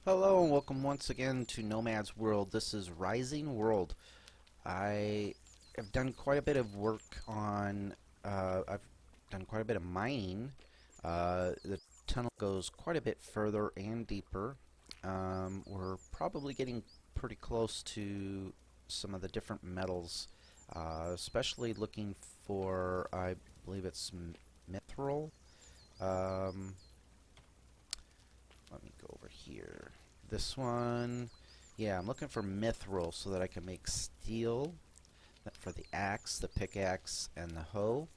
Hello and welcome once again to Nomad's World. This is Rising World. I have done quite a bit of work on, I've done quite a bit of mining. The tunnel goes quite a bit further and deeper. We're probably getting pretty close to some of the different metals, especially looking for, I believe it's mithril. Um, Let me go over here. This one, yeah, I'm looking for mithril so that I can make steel for the axe, the pickaxe, and the hoe.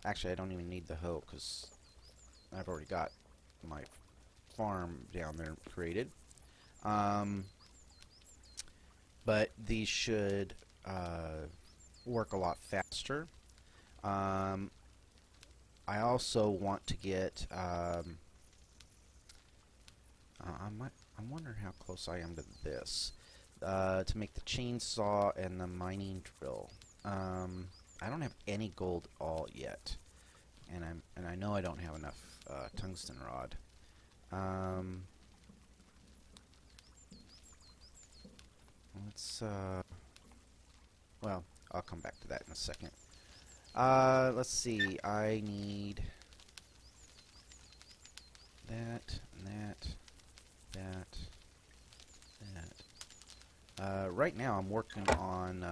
Actually, I don't even need the hoe because I've already got my farm down there created. Um, but these should work a lot faster. Um, I also want to get I'm wondering how close I am to this. To make the chainsaw and the mining drill. I don't have any gold all yet, and I know I don't have enough tungsten rod. Um, let's well, I'll come back to that in a second. Let's see. I need that, and that, that, that. Right now I'm working on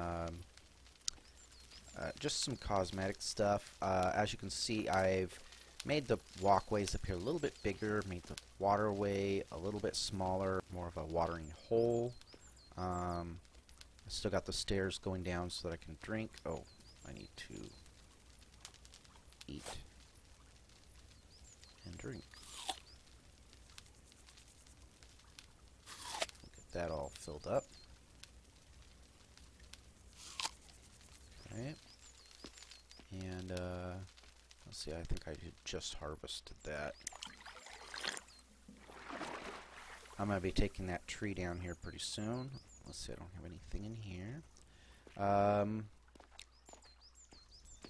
just some cosmetic stuff. As you can see, I've made the walkways appear a little bit bigger, made the waterway a little bit smaller, more of a watering hole. I still got the stairs going down so that I can drink. Oh, I need to eat and drink. Get that all filled up. Okay. And let's see, I think I just harvested that. I'm going to be taking that tree down here pretty soon. Let's see, I don't have anything in here.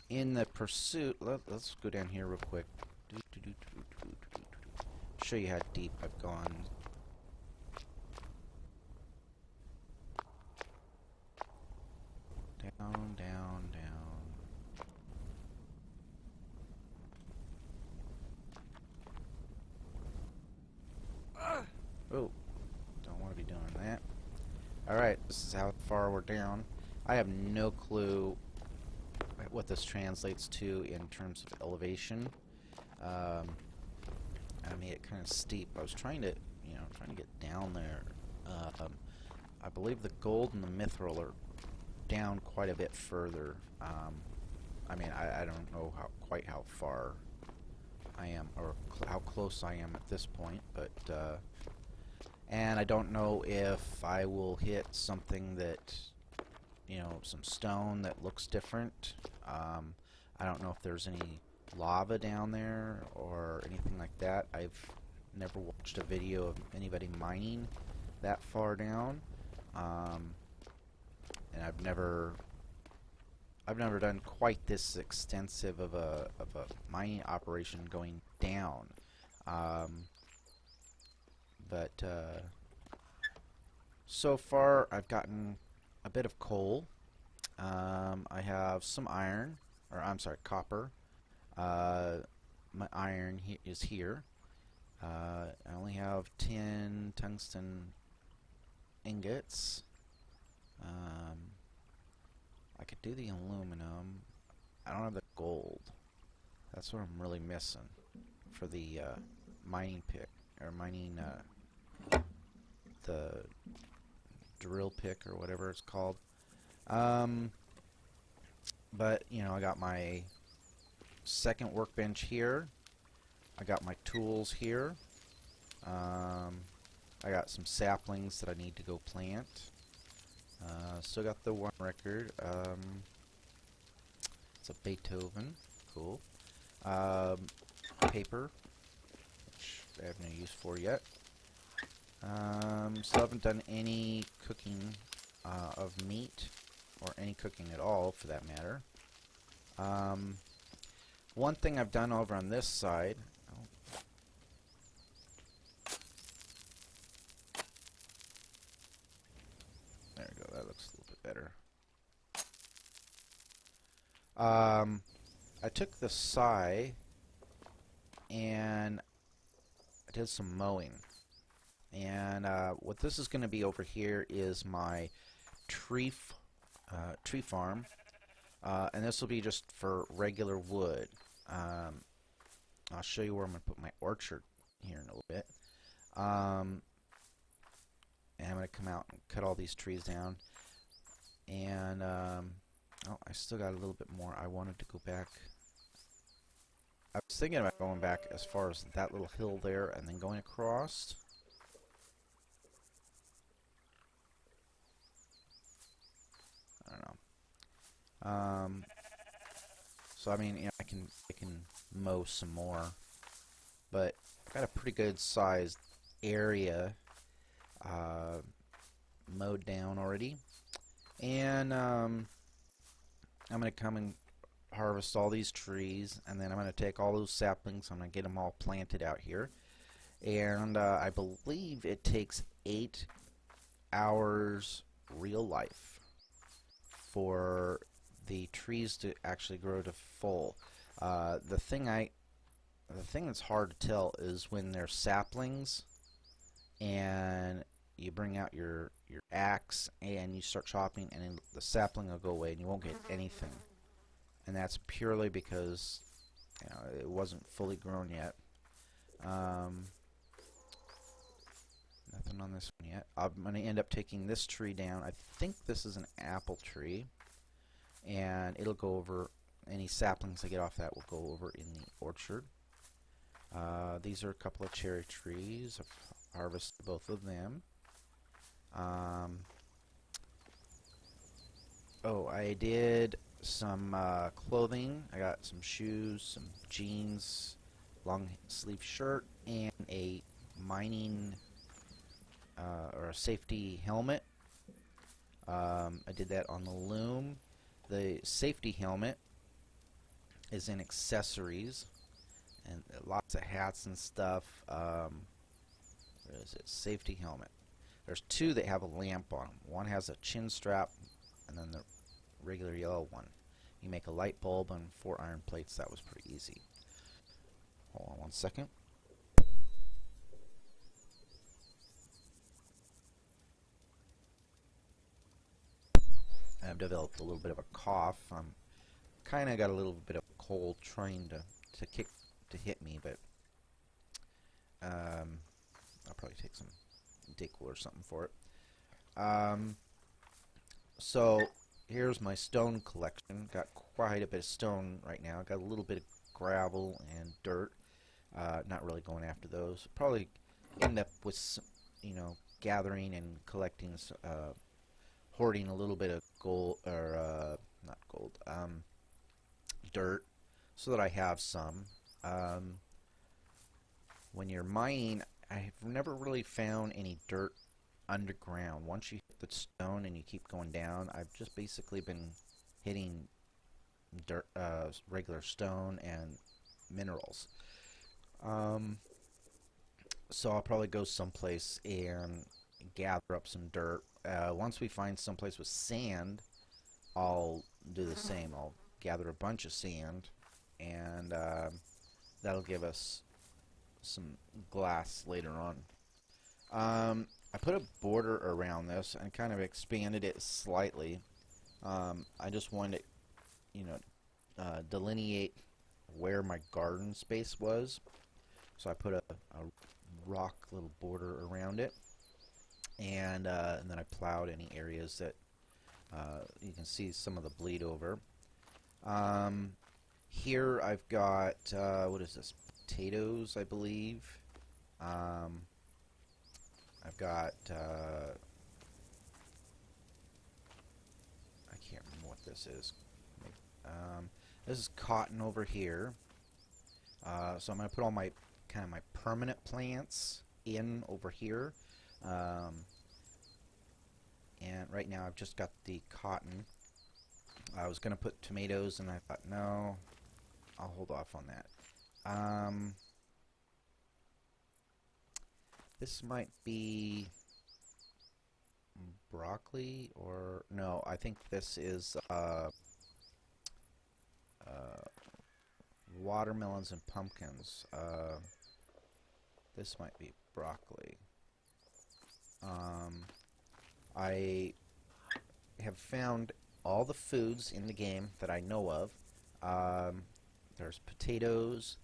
In the pursuit, let's go down here real quick. Show you how deep I've gone. Down, down, down. Oh, don't want to be doing that. Alright, this is how far we're down. I have no clue what this translates to in terms of elevation. I made it kind of steep. I was trying to, trying to get down there. I believe the gold and the mithril are down quite a bit further. I mean, I don't know quite how far I am, or how close I am at this point, but and I don't know if I will hit something that, some stone that looks different. I don't know if there's any lava down there or anything like that. I've never watched a video of anybody mining that far down, and I've never done quite this extensive of a mining operation going down. But so far I've gotten a bit of coal. I have some iron, or I'm sorry, copper. My iron is here. I only have 10 tungsten ingots. I could do the aluminum. I don't have the gold. That's what I'm really missing for the mining pick, or mining the drill pick, or whatever it's called. But I got my second workbench here. I got my tools here. I got some saplings that I need to go plant. Still got the one record. It's a Beethoven. Cool. Paper, which I have no use for yet. Still haven't done any cooking of meat, or any cooking at all for that matter. One thing I've done over on this side, I took the scythe and I did some mowing. And what this is going to be over here is my tree farm, and this will be just for regular wood. I'll show you where I'm going to put my orchard here in a little bit. And I'm going to come out and cut all these trees down. And oh, I still got a little bit more. I wanted to go back. I was thinking about going back as far as that little hill there and then going across. I don't know. So I mean, you know, I can mow some more, but I've got a pretty good sized area mowed down already, and I'm gonna come and harvest all these trees, and then I'm gonna take all those saplings. I'm gonna get them all planted out here, and I believe it takes 8 hours real life for the trees to actually grow to full. The thing that's hard to tell is when they're saplings and you bring out your axe and you start chopping, and then the sapling will go away and you won't get anything. And that's purely because, you know, it wasn't fully grown yet. Nothing on this one yet. I'm going to end up taking this tree down. I think this is an apple tree, and it'll go over any saplings I get off that will go over in the orchard. These are a couple of cherry trees. I've harvested both of them. Oh, I did some clothing. I got some shoes, some jeans, long sleeve shirt, and a mining or a safety helmet. I did that on the loom. The safety helmet is in accessories, and lots of hats and stuff. Where is it? Safety helmet. There's 2 that have a lamp on them. One has a chin strap, and then the regular yellow one. You make a light bulb and 4 iron plates. That was pretty easy. Hold on one second. I've developed a little bit of a cough. I'm kind of got a little bit of a cold trying to hit me, but I'll probably take some Dayquil or something for it. So here's my stone collection. Got quite a bit of stone right now. Got a little bit of gravel and dirt. Not really going after those. Probably end up with, you know, gathering and collecting, hoarding a little bit of gold, or not gold, dirt, so that I have some. When you're mining, I've never really found any dirt underground. Once you hit the stone and you keep going down, I've just basically been hitting dirt, regular stone and minerals. So I'll probably go someplace and gather up some dirt. Once we find someplace with sand, I'll do the same. I'll gather a bunch of sand, and that'll give us some glass later on. I put a border around this and kind of expanded it slightly. I just wanted to, you know, delineate where my garden space was. So I put a rock little border around it, and then I plowed any areas that you can see some of the bleed over. Here I've got, what is this, potatoes, I believe. I've got, I can't remember what this is. This is cotton over here. So I'm going to put all my kind of my permanent plants in over here. And right now I've just got the cotton. I was going to put tomatoes, and I thought, no, I'll hold off on that. This might be broccoli, or no, I think this is watermelons and pumpkins. This might be broccoli. I have found all the foods in the game that I know of. There's potatoes,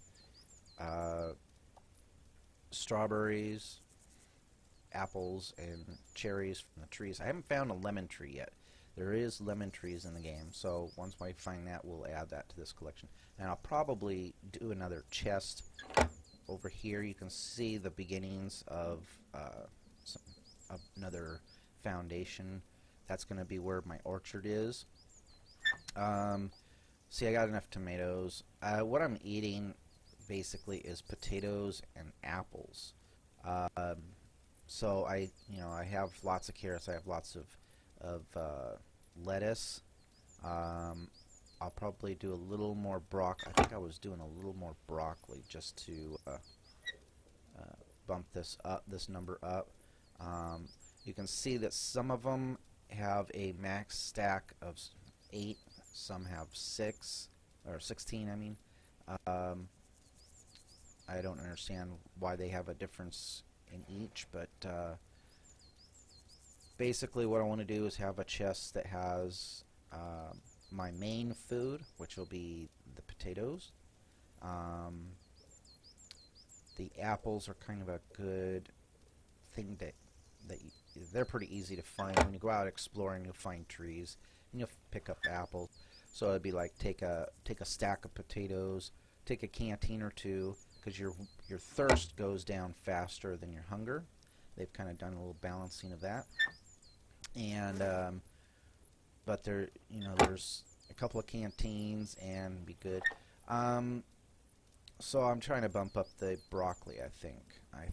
strawberries, apples, and cherries from the trees. I haven't found a lemon tree yet. There is lemon trees in the game, so once I find that, we'll add that to this collection. And I'll probably do another chest over here. You can see the beginnings of another foundation. That's going to be where my orchard is. See, I got enough tomatoes. What I'm eating basically is potatoes and apples. So I have lots of carrots. I have lots of lettuce. I'll probably do a little more broccoli. I think I was doing a little more broccoli just to bump this number up. You can see that some of them have a max stack of 8. Some have 6 or 16. I mean, I don't understand why they have a difference in each, but basically what I want to do is have a chest that has my main food, which will be the potatoes. The apples are kind of a good thing that they're pretty easy to find. When you go out exploring, you'll find trees and you'll pick up apples. So it'd be like take a stack of potatoes, take a canteen or two, because your thirst goes down faster than your hunger. They've kind of done a little balancing of that. And but there's a couple of canteens and be good. So I'm trying to bump up the broccoli. I think I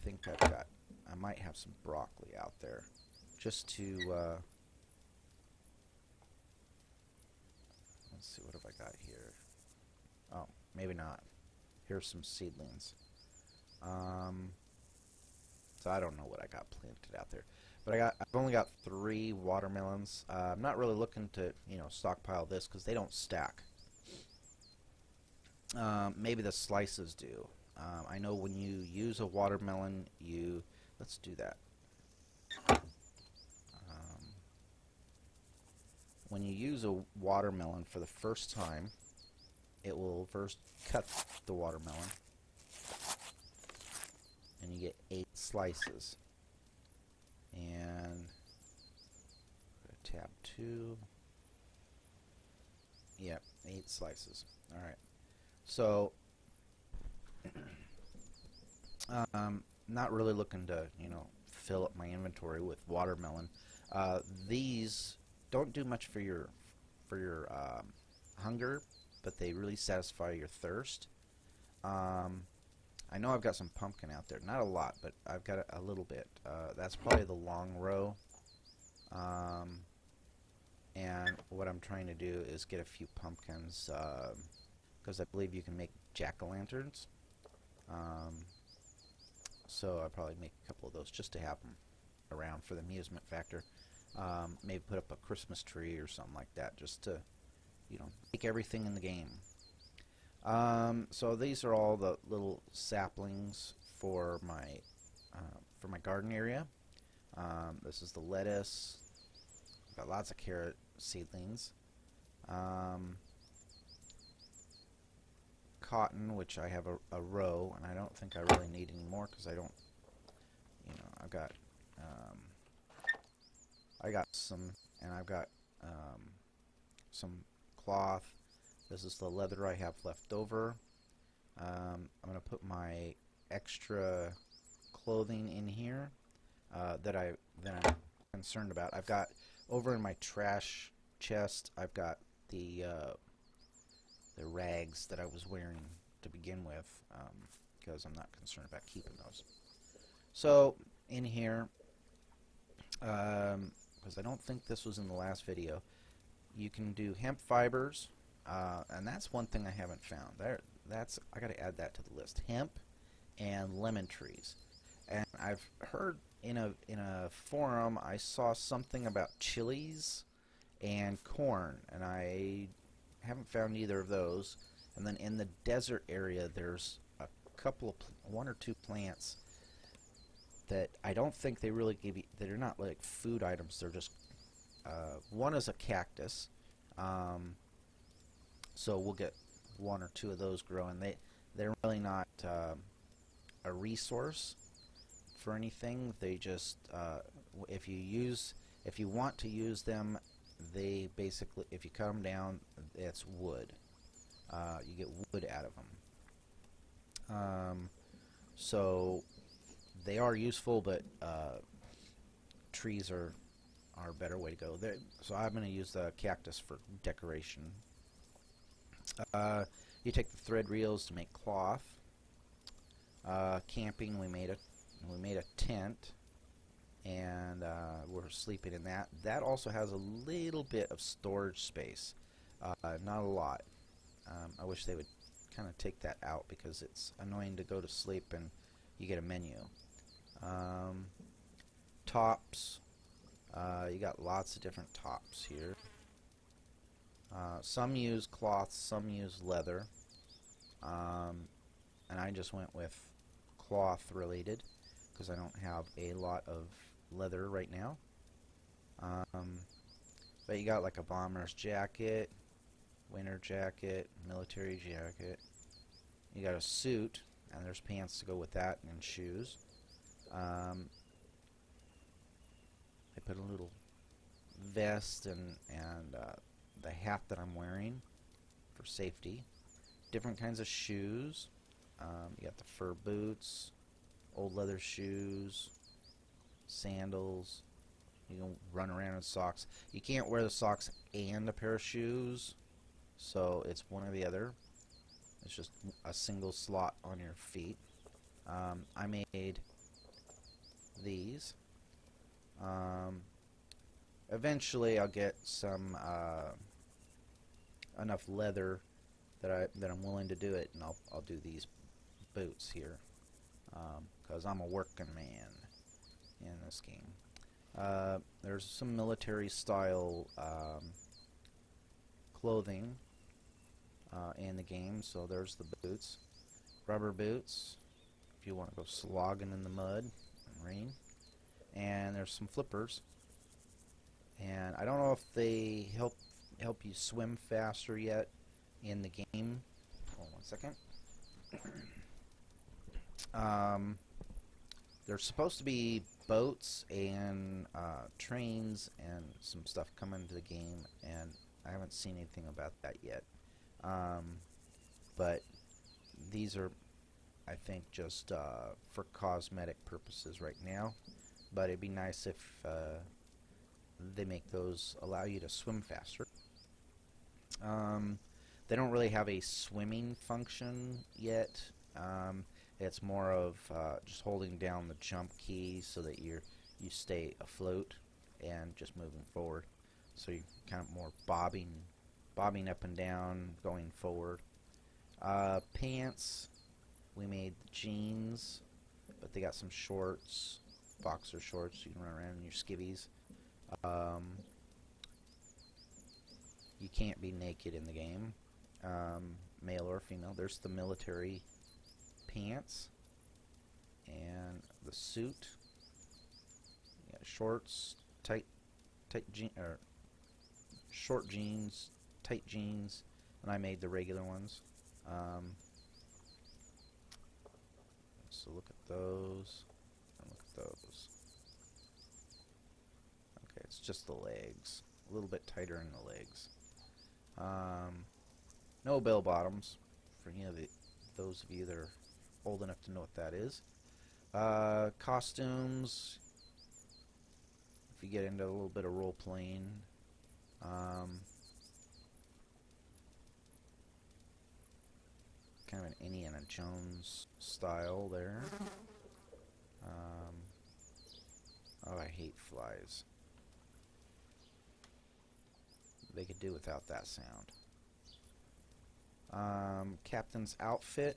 might have some broccoli out there, just to let's see, what have I got here? Oh, maybe not. Here's some seedlings. So I don't know what I got planted out there, but I've only got 3 watermelons. I'm not really looking to stockpile this because they don't stack. Maybe the slices do. I know when you use a watermelon, let's do that. When you use a watermelon for the first time, it will first cut the watermelon, and you get 8 slices. And tab 2. Yep, 8 slices. All right. So, not really looking to fill up my inventory with watermelon. These don't do much for your hunger, but they really satisfy your thirst. I know I've got some pumpkin out there, not a lot, but I've got a little bit. That's probably the long row. And what I'm trying to do is get a few pumpkins, because I believe you can make jack-o'-lanterns. So I'll probably make a couple of those just to have them around for the amusement factor. Maybe put up a Christmas tree or something like that, just to make everything in the game. So these are all the little saplings for my garden area. This is the lettuce. Got lots of carrot seedlings. Cotton, which I have a row, and I don't think I really need any more because I don't, I got some, and I've got some cloth. This is the leather I have left over. I'm going to put my extra clothing in here that I'm concerned about. I've got over in my trash chest, I've got the rags that I was wearing to begin with, because I'm not concerned about keeping those. So in here, because I don't think this was in the last video, you can do hemp fibers, and that's one thing I haven't found. I got to add that to the list. Hemp and lemon trees. And I've heard in a forum, I saw something about chilies and corn, and I haven't found either of those. And then in the desert area, there's a couple of one or two plants that I don't think they really give you. They're not like food items. They're just one is a cactus. So we'll get one or two of those growing. They're really not a resource for anything. They just if you want to use them, they basically, if you cut them down, it's wood. You get wood out of them. So they are useful, but trees are a better way to go. So I'm going to use the cactus for decoration. You take the thread reels to make cloth. Camping, we made a tent, and we're sleeping in that. That also has a little bit of storage space, not a lot. I wish they would kind of take that out because it's annoying to go to sleep and you get a menu. Tops, you got lots of different tops here. Some use cloth, some use leather, and I just went with cloth related because I don't have a lot of leather right now. But you got like a bomber's jacket, winter jacket, military jacket. You got a suit, and there's pants to go with that, and shoes. I put a little vest and the hat that I'm wearing for safety. Different kinds of shoes. You got the fur boots, old leather shoes, sandals. You can run around in socks. You can't wear the socks and a pair of shoes, so it's one or the other. It's just a single slot on your feet. I made these. Eventually I'll get some enough leather that I'm willing to do it, and I'll do these boots here because I'm a working man in this game. There's some military style clothing in the game, so there's the boots. Rubber boots if you want to go slogging in the mud and rain. And there's some flippers, and I don't know if they help you swim faster yet in the game. Hold on one second. There's supposed to be boats and trains and some stuff coming to the game, and I haven't seen anything about that yet. But these are, I think, just for cosmetic purposes right now. But it'd be nice if they make those allow you to swim faster. They don't really have a swimming function yet. It's more of just holding down the jump key so that you stay afloat and just moving forward. So you're kind of more bobbing up and down, going forward. Pants, we made the jeans, but they got some shorts, boxer shorts. You can run around in your skivvies. You can't be naked in the game, male or female. There's the military pants and the suit. You got shorts, short jeans, tight jeans, and I made the regular ones. So look at those, and look at those. Okay, it's just the legs, a little bit tighter in the legs. No bell bottoms for any of those of you that are old enough to know what that is. Costumes, if you get into a little bit of role playing. Kind of an Indiana Jones style there. Oh, I hate flies. They could do without that sound. Captain's outfit.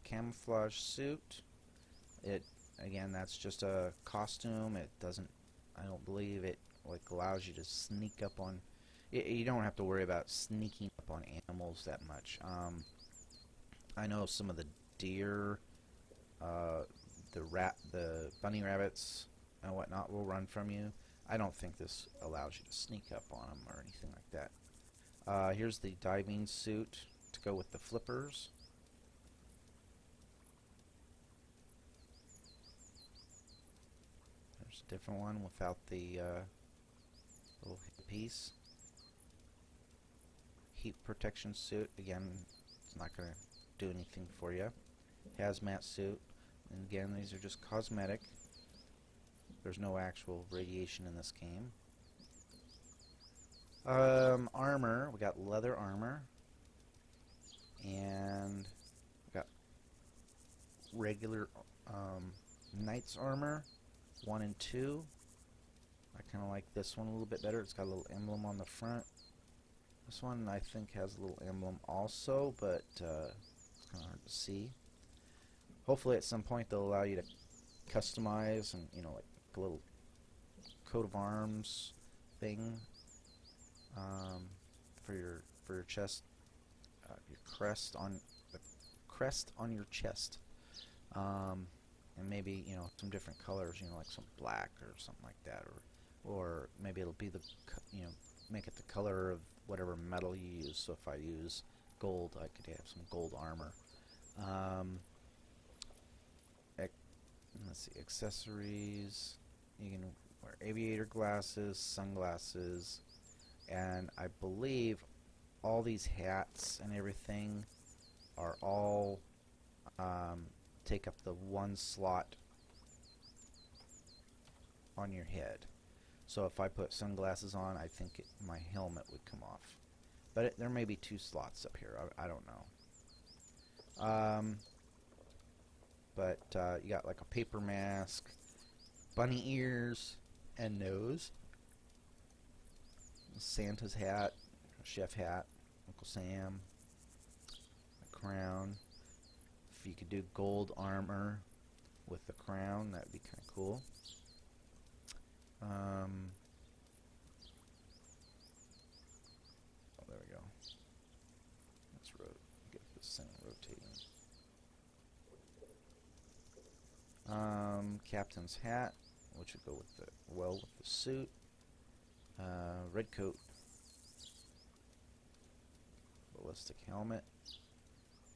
Camouflage suit. Again, that's just a costume. It doesn't, I don't believe it like allows you to sneak up on You don't have to worry about sneaking up on animals that much. I know some of the deer, the bunny rabbits and whatnot will run from you. I don't think this allows you to sneak up on them or anything like that. Here's the diving suit to go with the flippers. There's a different one without the little piece. Heat protection suit. Again, it's not going to do anything for you. Hazmat suit. And again, these are just cosmetic. There's no actual radiation in this game. Armor. We got leather armor. And we got regular knight's armor. 1 and 2. I kind of like this one a little bit better. It's got a little emblem on the front. This one I think has a little emblem also, but it's kind of hard to see. Hopefully at some point they'll allow you to customize and, you know, like a little coat of arms thing for your chest, your crest on your chest, and maybe, you know, some different colors, you know, like some black or something like that, or maybe it'll be the, you know, make it the color of whatever metal you use. So if I use gold, I could have some gold armor. Let's see, accessories. You can wear aviator glasses, sunglasses, and I believe all these hats and everything are all take up the one slot on your head. So if I put sunglasses on, I think my helmet would come off. But there may be 2 slots up here. I don't know. But you got like a paper mask, bunny ears and nose, Santa's hat, chef hat, Uncle Sam, a crown. If you could do gold armor with the crown, that would be kind of cool. Oh, there we go. Let's get this thing rotating. Captain's hat, which would go with the suit. Red coat. Ballistic helmet.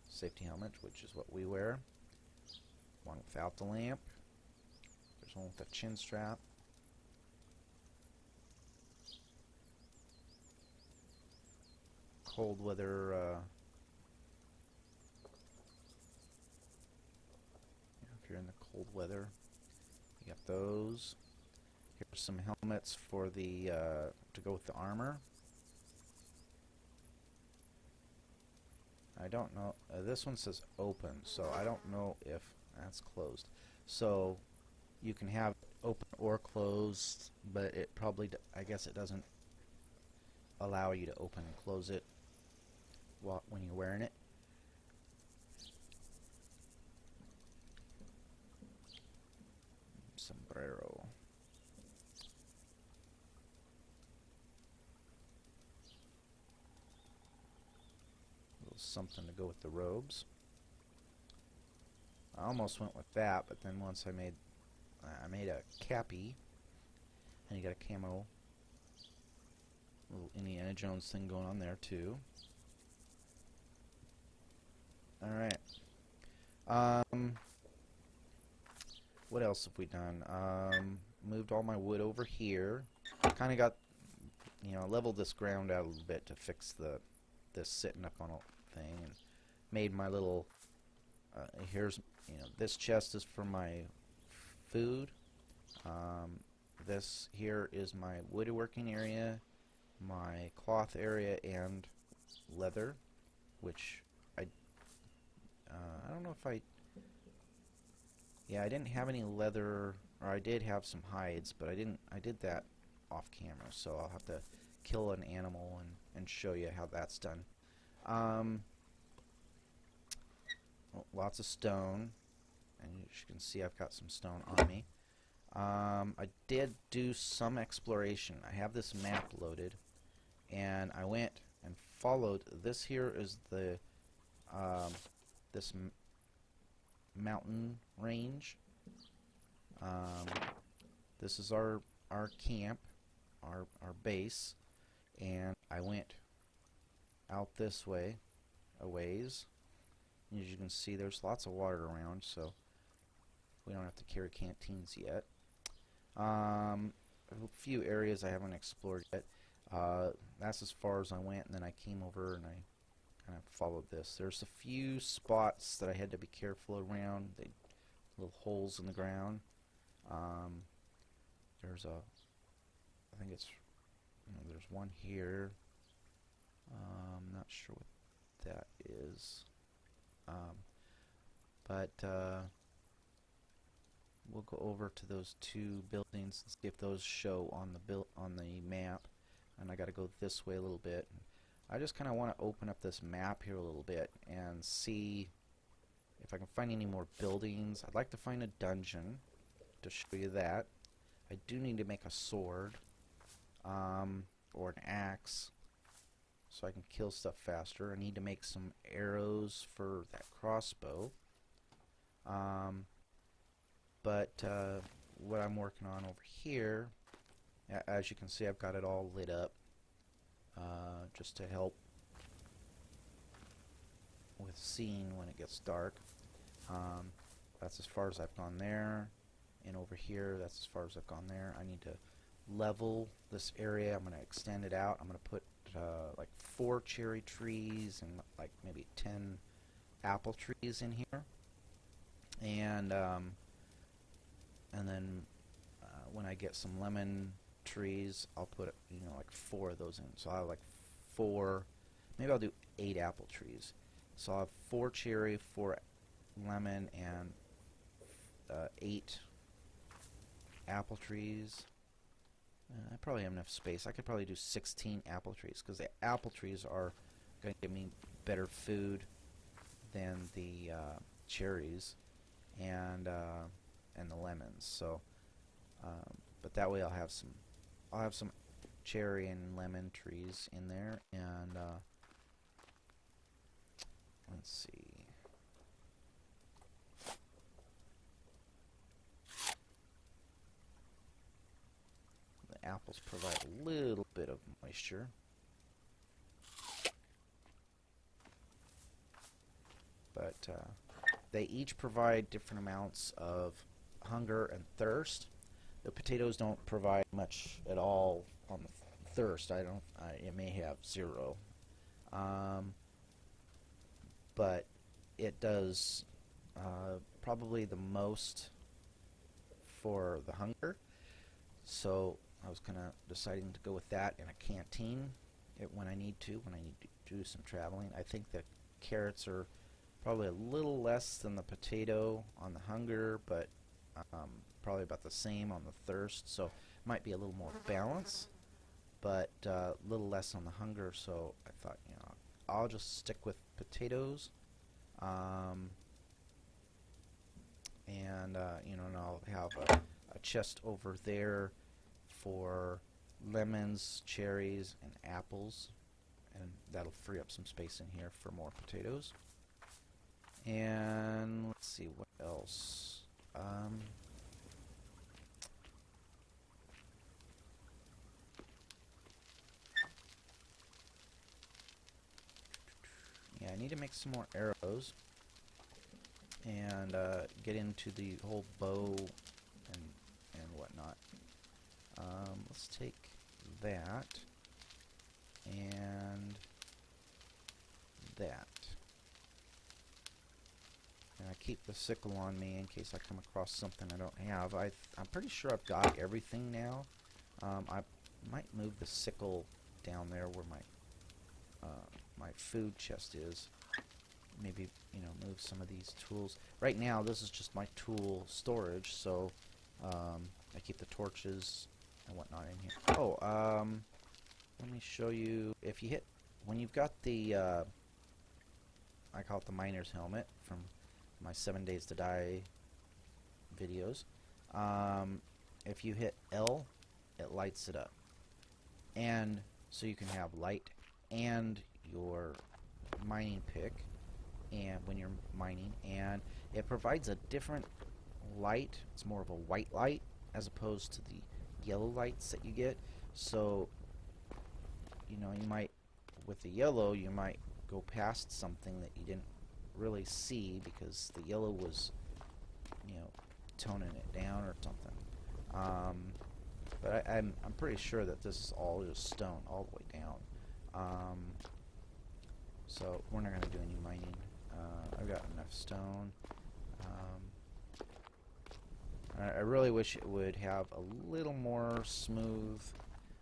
Safety helmet, which is what we wear. One without the lamp. There's one with a chin strap. Cold weather if you're in the cold weather, you got those. Here's some helmets for the to go with the armor. I don't know. This one says open, so I don't know if that's closed. So you can have open or closed, but it probably, I guess it doesn't allow you to open and close it when you're wearing it. Sombrero. A little something to go with the robes. I almost went with that, but then once I made a cappy, and you got a camo, little Indiana Jones thing going on there too. Alright. What else have we done? Moved all my wood over here. Kind of got, you know, leveled this ground out a little bit to fix this sitting up on a thing, and made my little. Here's, you know, this chest is for my food. This here is my woodworking area, my cloth area, and leather, which I don't know if yeah, I didn't have any leather, or I did have some hides, but I did that off camera, so I'll have to kill an animal and show you how that's done. Lots of stone, and as you can see, I've got some stone on me. I did do some exploration. I have this map loaded, and I went and followed. This here is the this mountain range. This is our camp, our base, and I went out this way a ways. As you can see, there's lots of water around, so we don't have to carry canteens yet. A few areas I haven't explored yet. That's as far as I went, and then I came over and I kind of followed this. There's a few spots that I had to be careful around. Little holes in the ground. There's I think it's, there's one here. I'm not sure what that is. But we'll go over to those two buildings and see if those show on the map. And I got to go this way a little bit. I just kind of want to open up this map here a little bit and see if I can find any more buildings. I'd like to find a dungeon to show you that. I do need to make a sword or an axe so I can kill stuff faster. I need to make some arrows for that crossbow. But what I'm working on over here, as you can see, I've got it all lit up just to help with seeing when it gets dark. That's as far as I've gone there, and over here that's as far as I've gone there. I need to level this area. I'm going to extend it out. I'm going to put like 4 cherry trees and like maybe 10 apple trees in here, and then when I get some lemon trees, I'll put like 4 of those in. So I'll have like 4, maybe I'll do 8 apple trees. So I'll have 4 cherry, 4 lemon, and 8 apple trees. I probably have enough space. I could probably do 16 apple trees, because the apple trees are going to give me better food than the cherries and the lemons. So, but that way I'll have some cherry and lemon trees in there. And let's see. The apples provide a little bit of moisture. But they each provide different amounts of hunger and thirst. The potatoes don't provide much at all on the thirst. It may have 0. But it does probably the most for the hunger. So I was kind of deciding to go with that in a canteen when I need to do some traveling. I think the carrots are probably a little less than the potato on the hunger, but probably about the same on the thirst. So might be a little more balance, but a little less on the hunger. So I thought, I'll just stick with potatoes, and and I'll have a chest over there for lemons, cherries, and apples, and that'll free up some space in here for more potatoes. And let's see what else. Yeah, I need to make some more arrows and get into the whole bow and whatnot. Let's take that and that. And I keep the sickle on me in case I come across something I don't have. I'm pretty sure I've got everything now. I might move the sickle down there where my food chest is. Maybe move some of these tools. Right now this is just my tool storage, so I keep the torches and whatnot in here. Oh, let me show you. When you've got the I call it the miner's helmet from my 7 Days to Die videos. If you hit L, it lights it up. And so you can have light and your mining pick, and when you're mining, and it provides a different light. It's more of a white light as opposed to the yellow lights that you get. So, you know, you might, with the yellow, you might go past something that you didn't really see because the yellow was, you know, toning it down or something. But I'm pretty sure that this is all just stone all the way down. So we're not going to do any mining. I've got enough stone. I really wish it would have a little more smooth.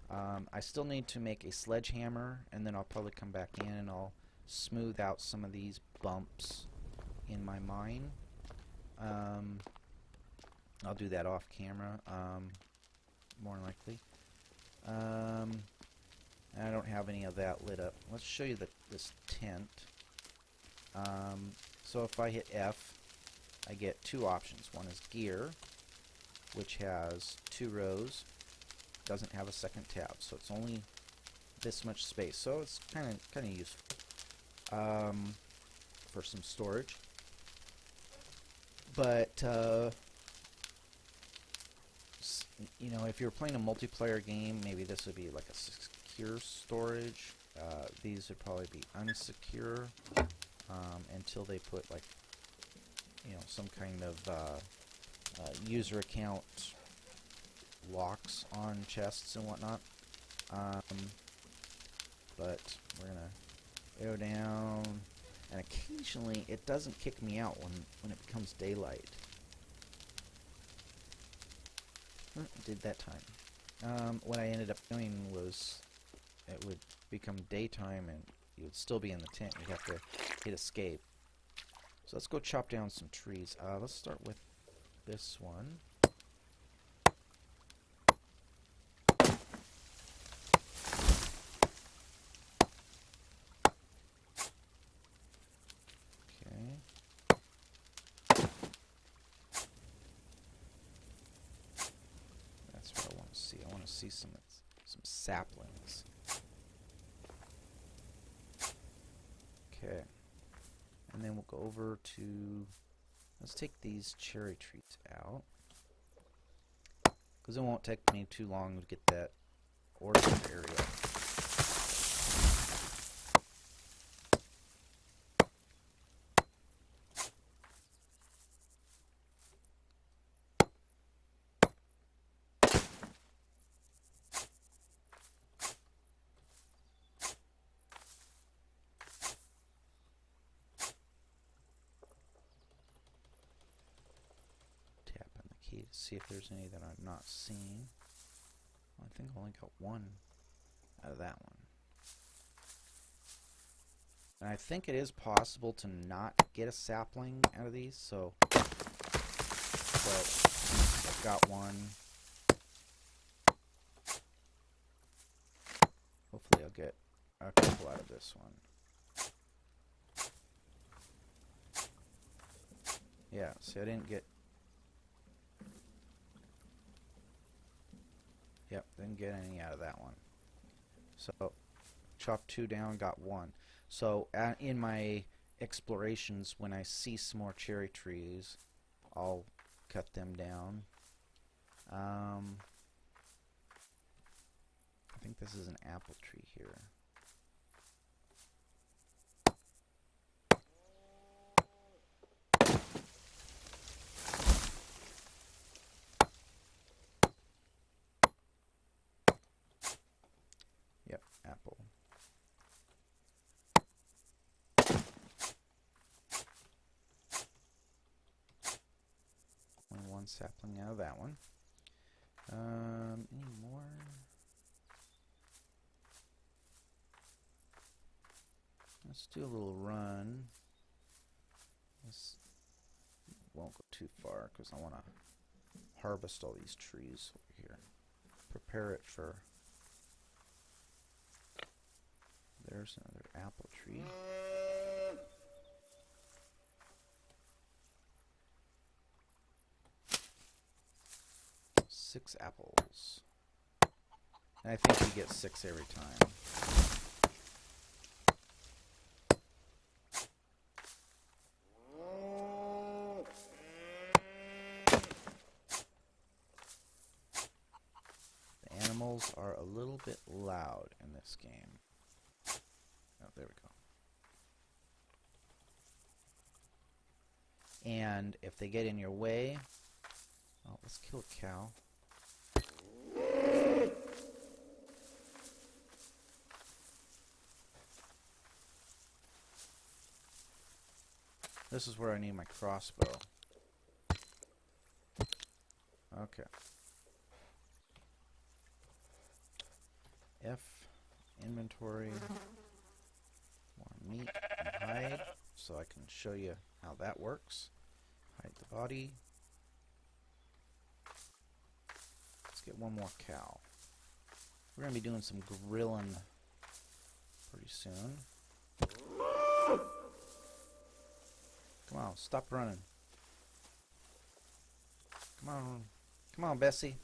I still need to make a sledgehammer, and then I'll probably come back in and I'll smooth out some of these bumps in my mine. I'll do that off camera, more likely. I don't have any of that lit up. Let's show you this tent. So if I hit F, I get two options. One is gear, which has 2 rows, doesn't have a second tab, so it's only this much space. So it's kind of useful for some storage. But you know, if you're playing a multiplayer game, maybe this would be like a secure storage. These would probably be unsecure until they put, like, you know, some kind of user account locks on chests and whatnot. But we're gonna go down, and occasionally it doesn't kick me out when it becomes daylight. It did that time. What I ended up doing was it would become daytime and you would still be in the tent. You'd have to hit escape. So let's go chop down some trees. Let's start with this one. Okay. That's what I want to see. I want to see some saplings. Okay. And then we'll go over to, let's take these cherry trees out, because it won't take me too long to get that orchard area. To see if there's any that I'm not seeing. Well, I think I only got one out of that one. And I think it is possible to not get a sapling out of these, so but I've got one. Hopefully I'll get a couple out of this one. Yeah, see, I didn't get. Yep, didn't get any out of that one. So, chopped 2 down, got 1. So, in my explorations, when I see some more cherry trees, I'll cut them down. I think this is an apple tree here. Yep, apple. Only 1 sapling out of that one. Any more? Let's do a little run. This won't go too far because I want to harvest all these trees over here. Prepare it for. There's another apple tree. 6 apples. And I think you get 6 every time. The animals are a little bit loud in this game. Oh, there we go. And if they get in your way, oh, let's kill a cow. This is where I need my crossbow. Okay. F, inventory, more meat and hide, so I can show you how that works. Hide the body. Let's get one more cow. We're going to be doing some grilling pretty soon. Come on, stop running. Come on. Come on, Bessie.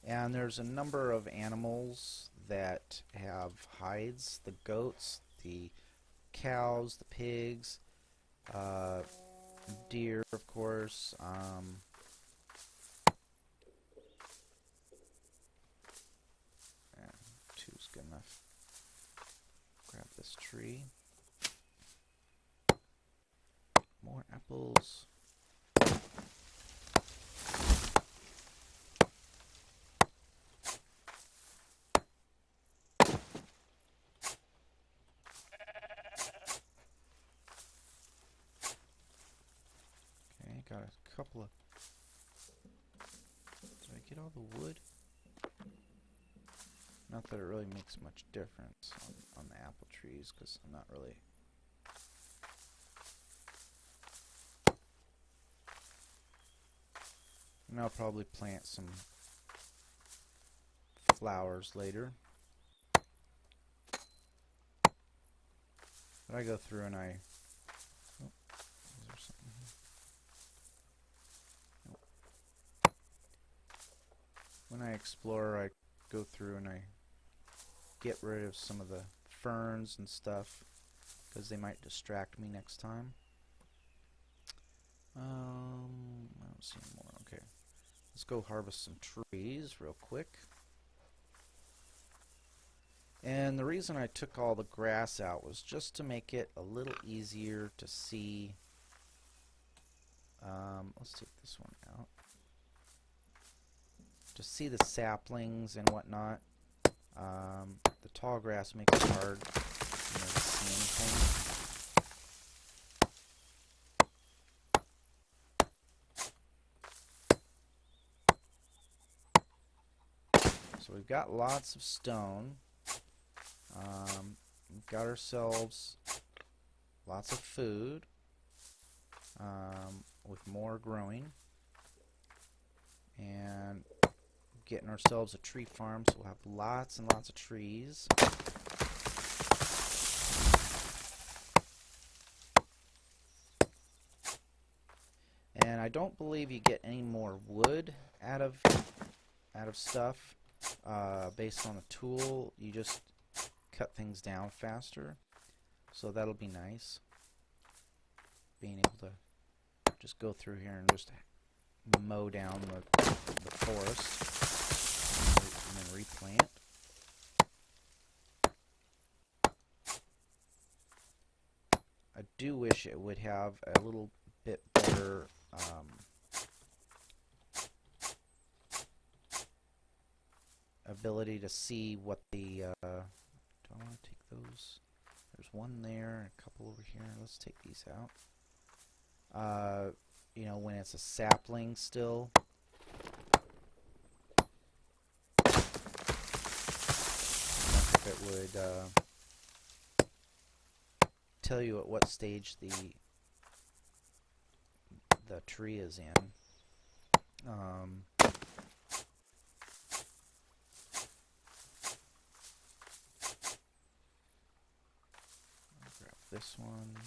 And there's a number of animals that have hides. The goats, the cows, the pigs, deer, of course. Two's good enough. Grab this tree. More apples. Okay, got a couple of... Did I get all the wood? Not that it really makes much difference on the apple trees, because I'm not really... And I'll probably plant some flowers later. But I go through and I... Oh, is there something here? Nope. When I explore, I go through and I get rid of some of the ferns and stuff, because they might distract me next time. I don't see any more. Okay. Let's go harvest some trees real quick. And the reason I took all the grass out was just to make it a little easier to see. Let's take this one out. To see the saplings and whatnot. The tall grass makes it hard, to see anything. So we've got lots of stone. We've got ourselves lots of food, with more growing, and getting ourselves a tree farm, so we'll have lots and lots of trees. And I don't believe you get any more wood out of stuff based on the tool. You just cut things down faster, so that'll be nice, being able to just go through here and just mow down the forest and then replant. I do wish it would have a little bit better ability to see what the do I want to take those? There's one there, a couple over here. Let's take these out. You know, when it's a sapling still. If it would tell you at what stage the tree is in. this one.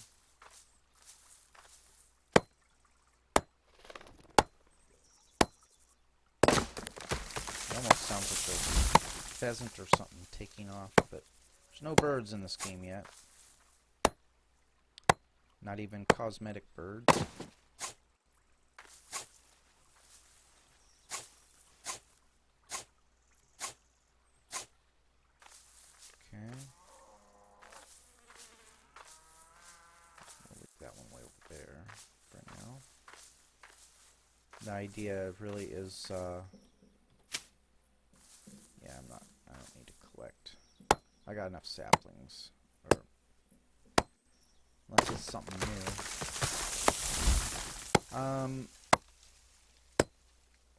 It almost sounds like a pheasant or something taking off, but there's no birds in this game yet. Not even cosmetic birds. Okay. We'll leave that one way over there for now. The idea really is, yeah, I don't need to collect. I got enough saplings, or unless it's something new.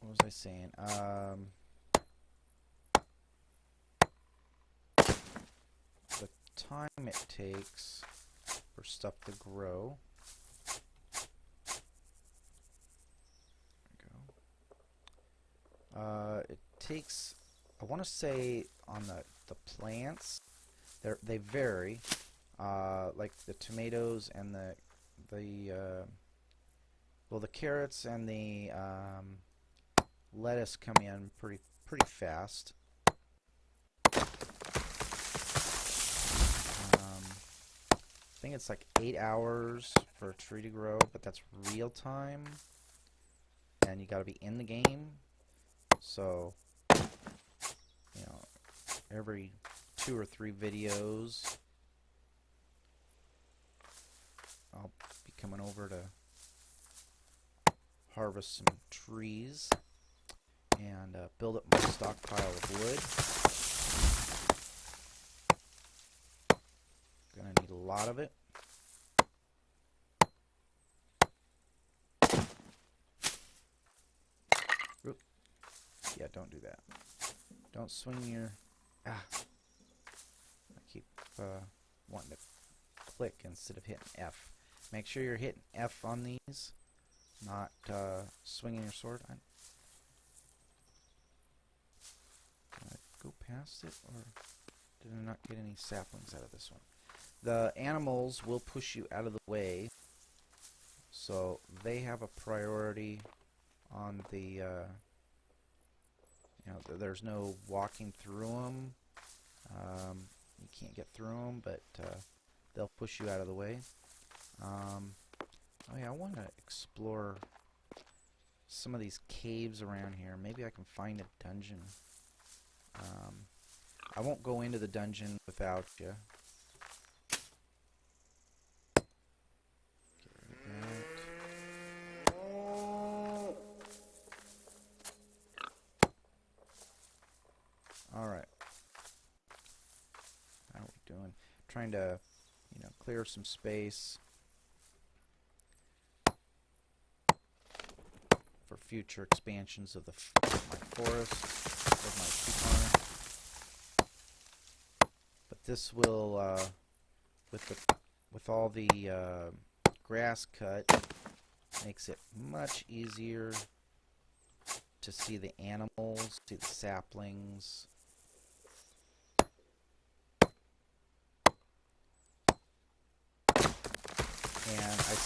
What was I saying? The time it takes for stuff to grow. There we go. It takes, I want to say, on the plants, they vary. Like the tomatoes and well, the carrots and the lettuce come in pretty fast. I think it's like 8 hours for a tree to grow, but that's real time, and you got to be in the game. So, you know, every 2 or 3 videos, I'll be coming over to harvest some trees and build up my stockpile of wood. Gonna need a lot of it. Oop. Yeah, don't do that. Don't swing your... I keep wanting to click instead of hitting F. Make sure you're hitting F on these, not swinging your sword. Did I go past it, or did I not get any saplings out of this one? The animals will push you out of the way, so they have a priority on the, you know, there's no walking through them. You can't get through them, but they'll push you out of the way. Oh yeah, I want to explore some of these caves around here. Maybe I can find a dungeon. I won't go into the dungeon without you. Alright. How are we doing? Trying to, you know, clear some space for future expansions of my forest, of my tree farm. But this will, with all the grass cut, makes it much easier to see the animals, see the saplings. And I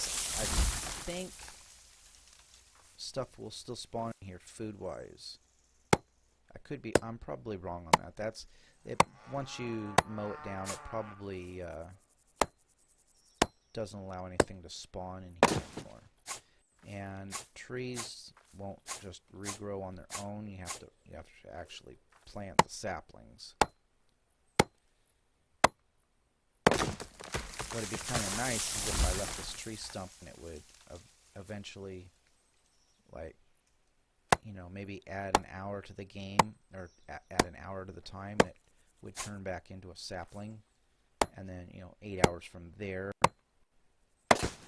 think stuff will still spawn here food-wise. I'm probably wrong on that. That's it. Once you mow it down, it probably doesn't allow anything to spawn in here anymore. And trees won't just regrow on their own. You have to actually plant the saplings. What would be kind of nice is if I left this tree stump and it would eventually, like, you know, maybe add an hour to the game, or add an hour to the time, and it would turn back into a sapling, and then, you know, 8 hours from there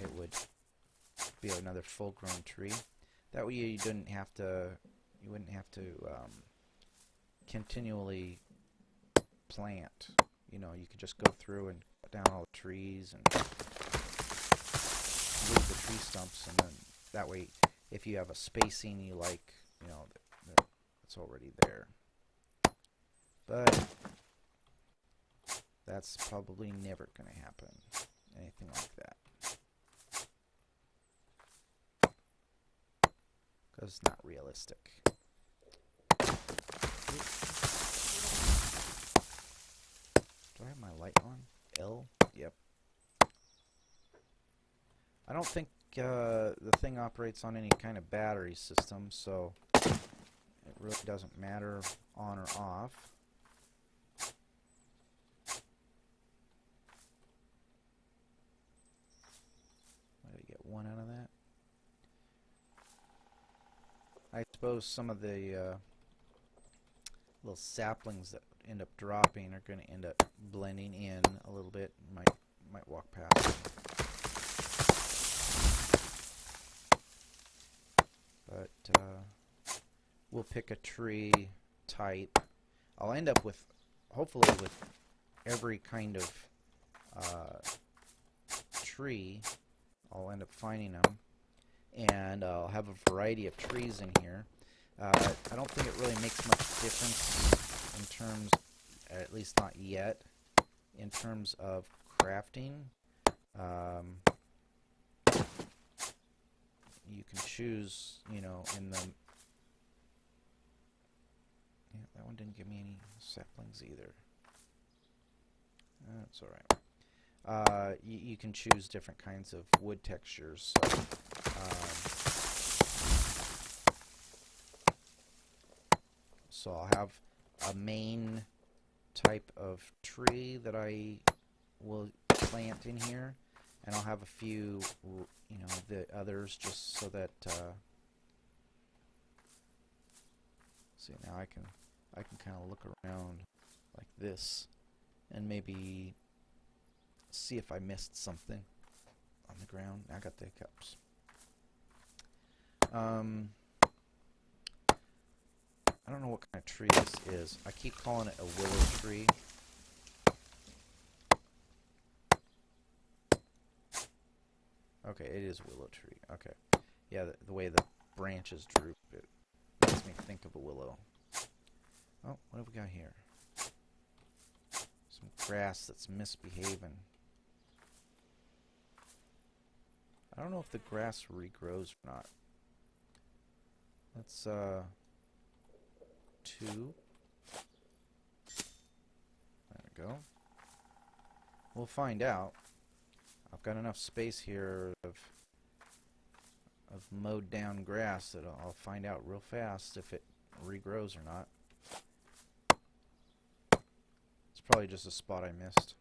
it would be another full-grown tree. That way you wouldn't have to continually plant. You know, you could just go through and cut down all the trees and leave the tree stumps, and then that way, if you have a spacing you like, you know, it's already there. But that's probably never going to happen. anything like that. Because it's not realistic. Do I have my light on? L? Yep. I don't think the thing operates on any kind of battery system, so it really doesn't matter on or off. I gotta get one out of that. I suppose some of the little saplings that end up dropping are going to end up blending in a little bit. Might walk past them. But we'll pick a tree type. I'll end up with, hopefully, with every kind of tree. I'll end up finding them, and I'll have a variety of trees in here. I don't think it really makes much difference in terms, at least not yet, in terms of crafting. You can choose, you know, in the... Yeah, that one didn't give me any saplings either. That's alright. You can choose different kinds of wood textures. So I'll have a main type of tree that I will plant in here, and I'll have a few, you know, the others just so that. See, now I can kind of look around like this, and maybe see if I missed something on the ground. I got the hiccups. I don't know what kind of tree this is. I keep calling it a willow tree. Okay, it is a willow tree. Okay. Yeah, the way the branches droop, it makes me think of a willow. Oh, what have we got here? Some grass that's misbehaving. I don't know if the grass regrows or not. Let's, 2. There we go. We'll find out. I've got enough space here of mowed down grass that I'll find out real fast if it regrows or not. It's probably just a spot I missed.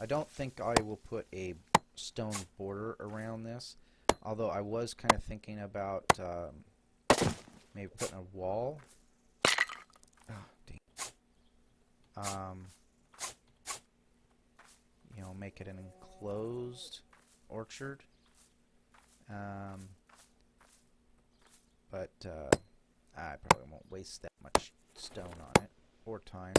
I don't think I will put a stone border around this, although I was kind of thinking about maybe putting a wall. Oh, dang. You know, make it an enclosed orchard. But I probably won't waste that much stone on it, or time.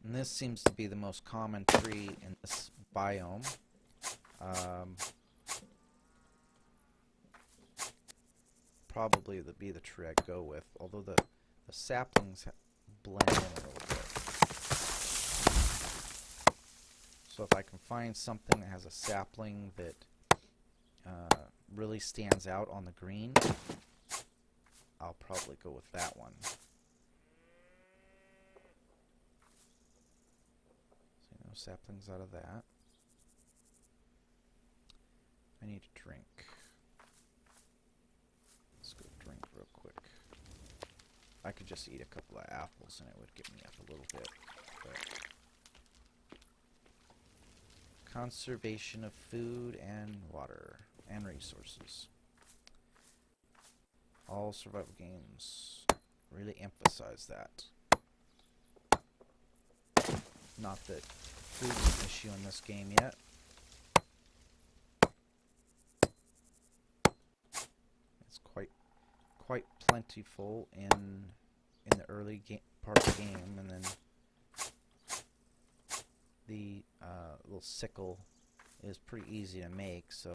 And this seems to be the most common tree in this biome. Probably be the tree I go with, although the saplings blend in a little bit. So if I can find something that has a sapling that really stands out on the green, I'll probably go with that one. So no saplings out of that. I need a drink. Let's go drink real quick. I could just eat a couple of apples and it would get me up a little bit. But conservation of food and water and resources. All survival games really emphasize that. Not that food's an issue in this game yet. It's quite plentiful in the early part of the game, and then the little sickle is pretty easy to make, so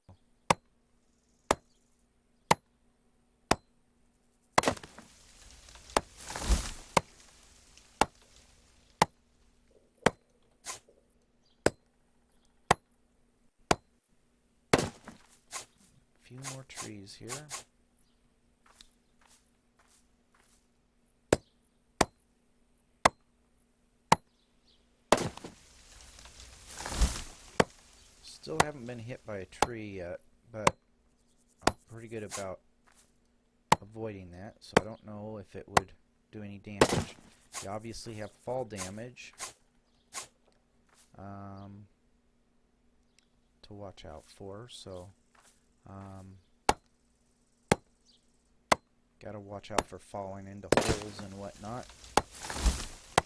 few more trees here. Still haven't been hit by a tree yet, but I'm pretty good about avoiding that, so I don't know if it would do any damage. You obviously have fall damage to watch out for, so gotta watch out for falling into holes and whatnot.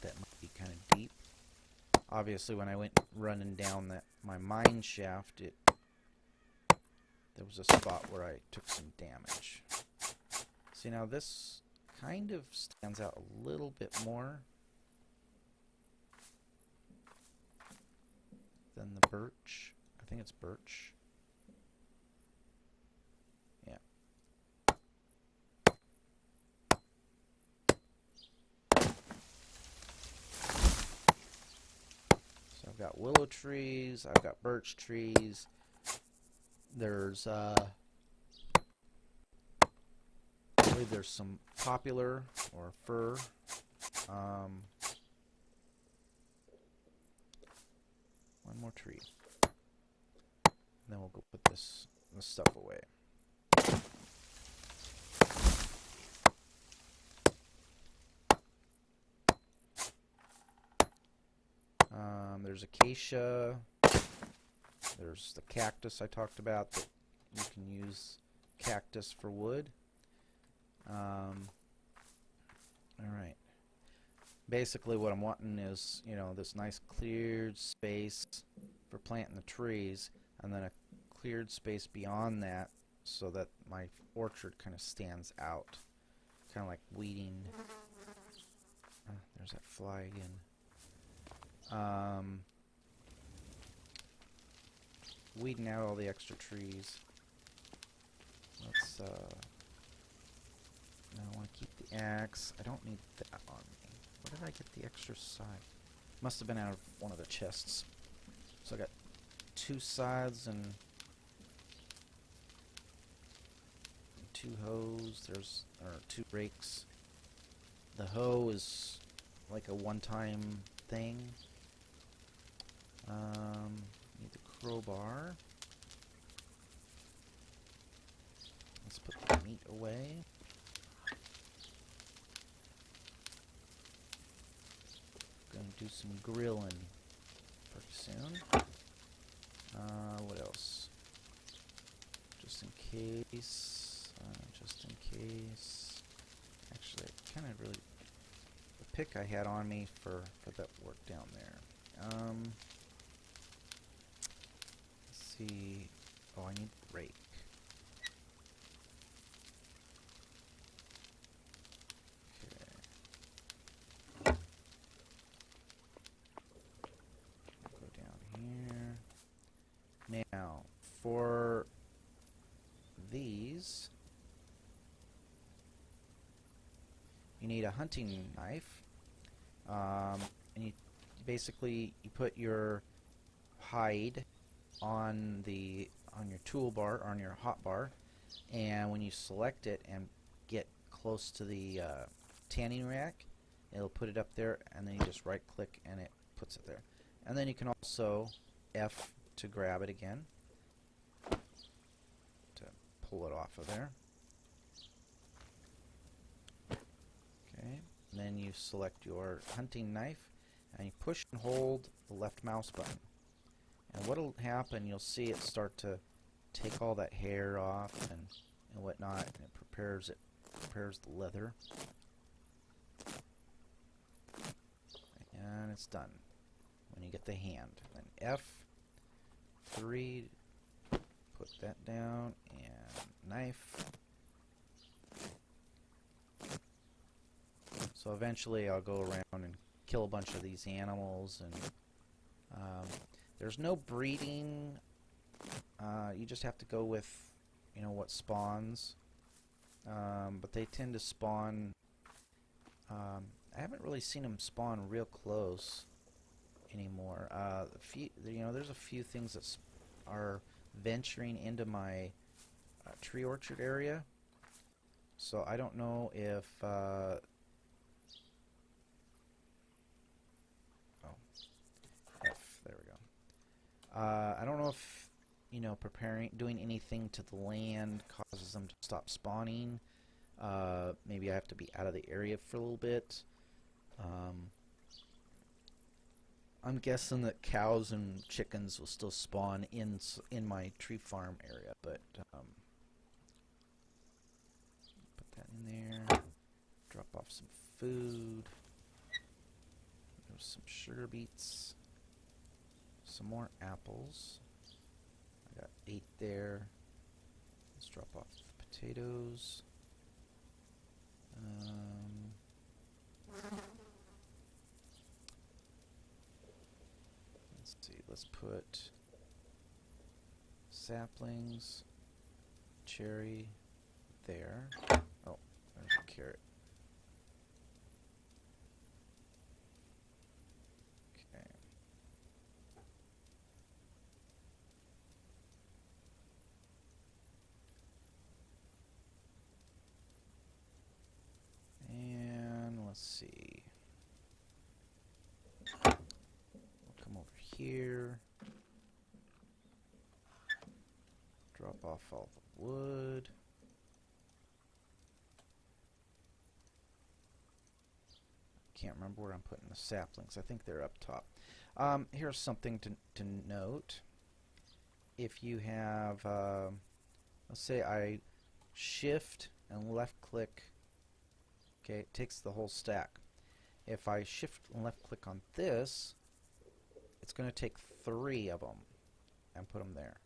That might be kind of deep. Obviously, when I went running down my mine shaft, there was a spot where I took some damage. See, now this kind of stands out a little bit more than the birch. I think it's birch. Yeah. So I've got willow trees, I've got birch trees. There's I believe there's some poplar or fir. One more tree. Then we'll go put this stuff away. There's acacia. There's the cactus I talked about, that you can use cactus for wood. Alright. Basically what I'm wanting is, you know, this nice cleared space for planting the trees, and then a cleared space beyond that so that my orchard kind of stands out. Kind of like weeding. There's that fly again. Weeding out all the extra trees. Let's now I want to keep the axe. I don't need that on me. Where did I get the extra side? Must have been out of one of the chests. So I got 2 scythes and 2 hoes. There's 2 rakes. The hoe is like a one-time thing. Need the crowbar. Let's put the meat away. Gonna do some grilling pretty soon. What else? Just in case. Just in case. Actually, I kind of really... The pick I had on me for that work down there. Let's see. Oh, I need the rake. Okay. Go down here. Now, for these, you need a hunting knife. And you put your hide on your toolbar, on your hotbar, and when you select it and get close to the tanning rack, it'll put it up there, and then you just right click and it puts it there. And then you can also F to grab it again, to pull it off of there. Okay, and then you select your hunting knife and you push and hold the left mouse button. And what'll happen, you'll see it start to take all that hair off and whatnot, and it prepares the leather. And it's done when you get the hand. Then F3, put that down, and knife. So eventually I'll go around and kill a bunch of these animals, and there's no breeding. You just have to go with, you know, what spawns. But they tend to spawn. I haven't really seen them spawn real close anymore. There's a few things that are venturing into my tree orchard area. So I don't know if oh, F, there we go. I don't know if, you know, doing anything to the land causes them to stop spawning. Maybe I have to be out of the area for a little bit. I'm guessing that cows and chickens will still spawn in my tree farm area, but put that in there. Drop off some food. There's some sugar beets. Some more apples. I got 8 there. Let's drop off potatoes. Let's see, let's put saplings, cherry there. Oh, there's a carrot. Okay. And let's see. We'll come over here. Drop off all the wood. Can't remember where I'm putting the saplings. I think they're up top. Here's something to note. If you have, let's say I shift and left click, okay, it takes the whole stack. If I shift and left click on this, it's going to take 3 of them and put them there.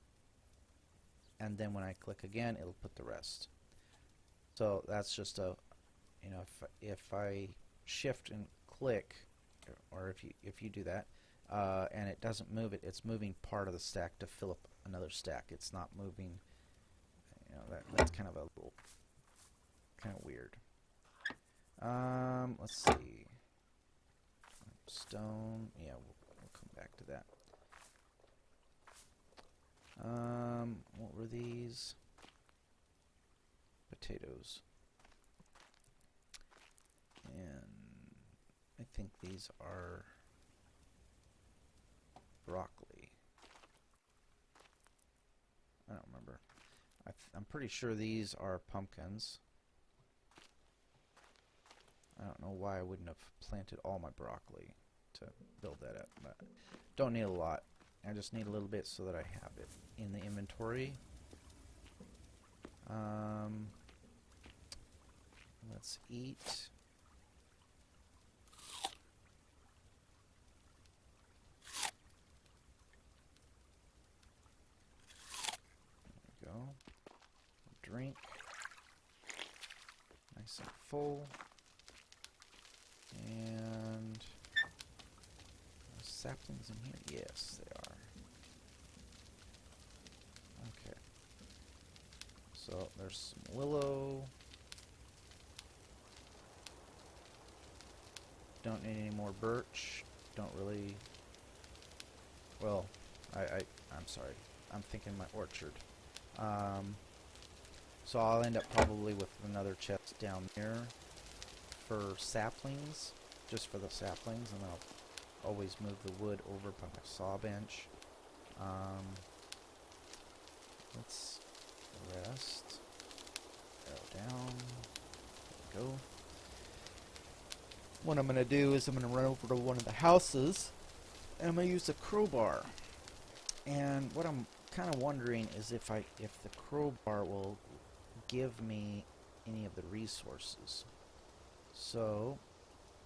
And then when I click again, it'll put the rest. So that's just a, you know, if I shift and click, or if you do that, and it doesn't move it, it's moving part of the stack to fill up another stack. It's not moving. You know, that's kind of a little kind of weird. Let's see. Stone. Yeah, we'll come back to that. What were these? Potatoes. And I think these are broccoli. I don't remember. I'm pretty sure these are pumpkins. I don't know why I wouldn't have planted all my broccoli to build that up, but don't need a lot. I just need a little bit so that I have it in the inventory. Let's eat. There we go. Drink. Nice and full. And saplings in here? Yes, they are. Okay. So there's some willow. Don't need any more birch. Don't really. Well, I'm sorry. I'm thinking my orchard. So I'll end up probably with another chest down there for saplings, just for the saplings, and I'll always move the wood over by my saw bench. Let's rest. Arrow down. There we go. What I'm going to do is I'm going to run over to one of the houses, and I'm going to use a crowbar. And what I'm kind of wondering is if the crowbar will give me any of the resources. So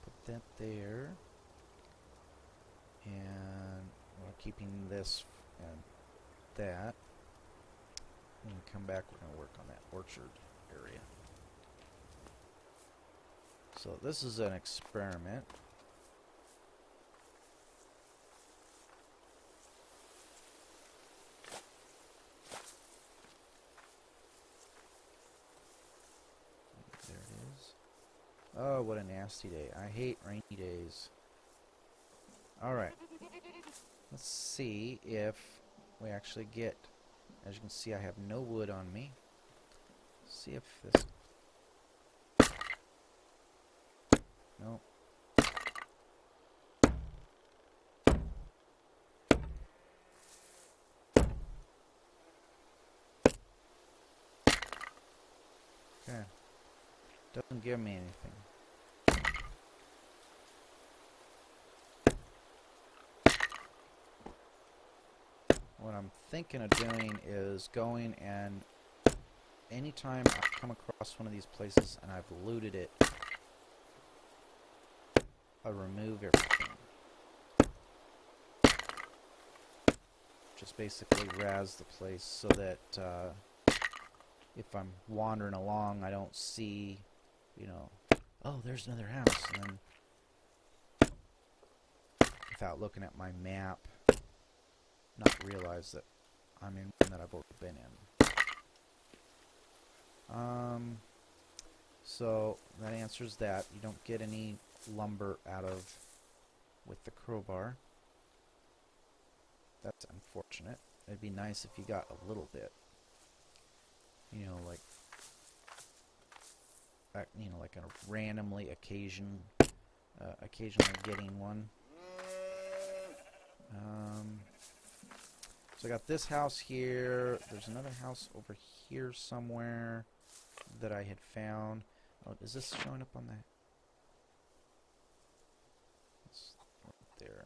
put that there, and we're keeping this and that. When we come back, we're going to work on that orchard area. So this is an experiment. There it is. Oh, what a nasty day. I hate rainy days. Alright. Let's see if we actually get... As you can see, I have no wood on me. See if this... No. Okay. Doesn't give me anything. What I'm thinking of doing is going and anytime I come across one of these places and I've looted it, I remove everything. Just basically razz the place so that if I'm wandering along, I don't see, you know, oh, there's another house, and then without looking at my map, not realize that I'm in one that I've already been in. So that answers that. You don't get any lumber out of with the crowbar. That's unfortunate. It'd be nice if you got a little bit. You know, like a randomly occasionally getting one. So I got this house here. There's another house over here somewhere that I had found. Oh, is this showing up on the... It's right there.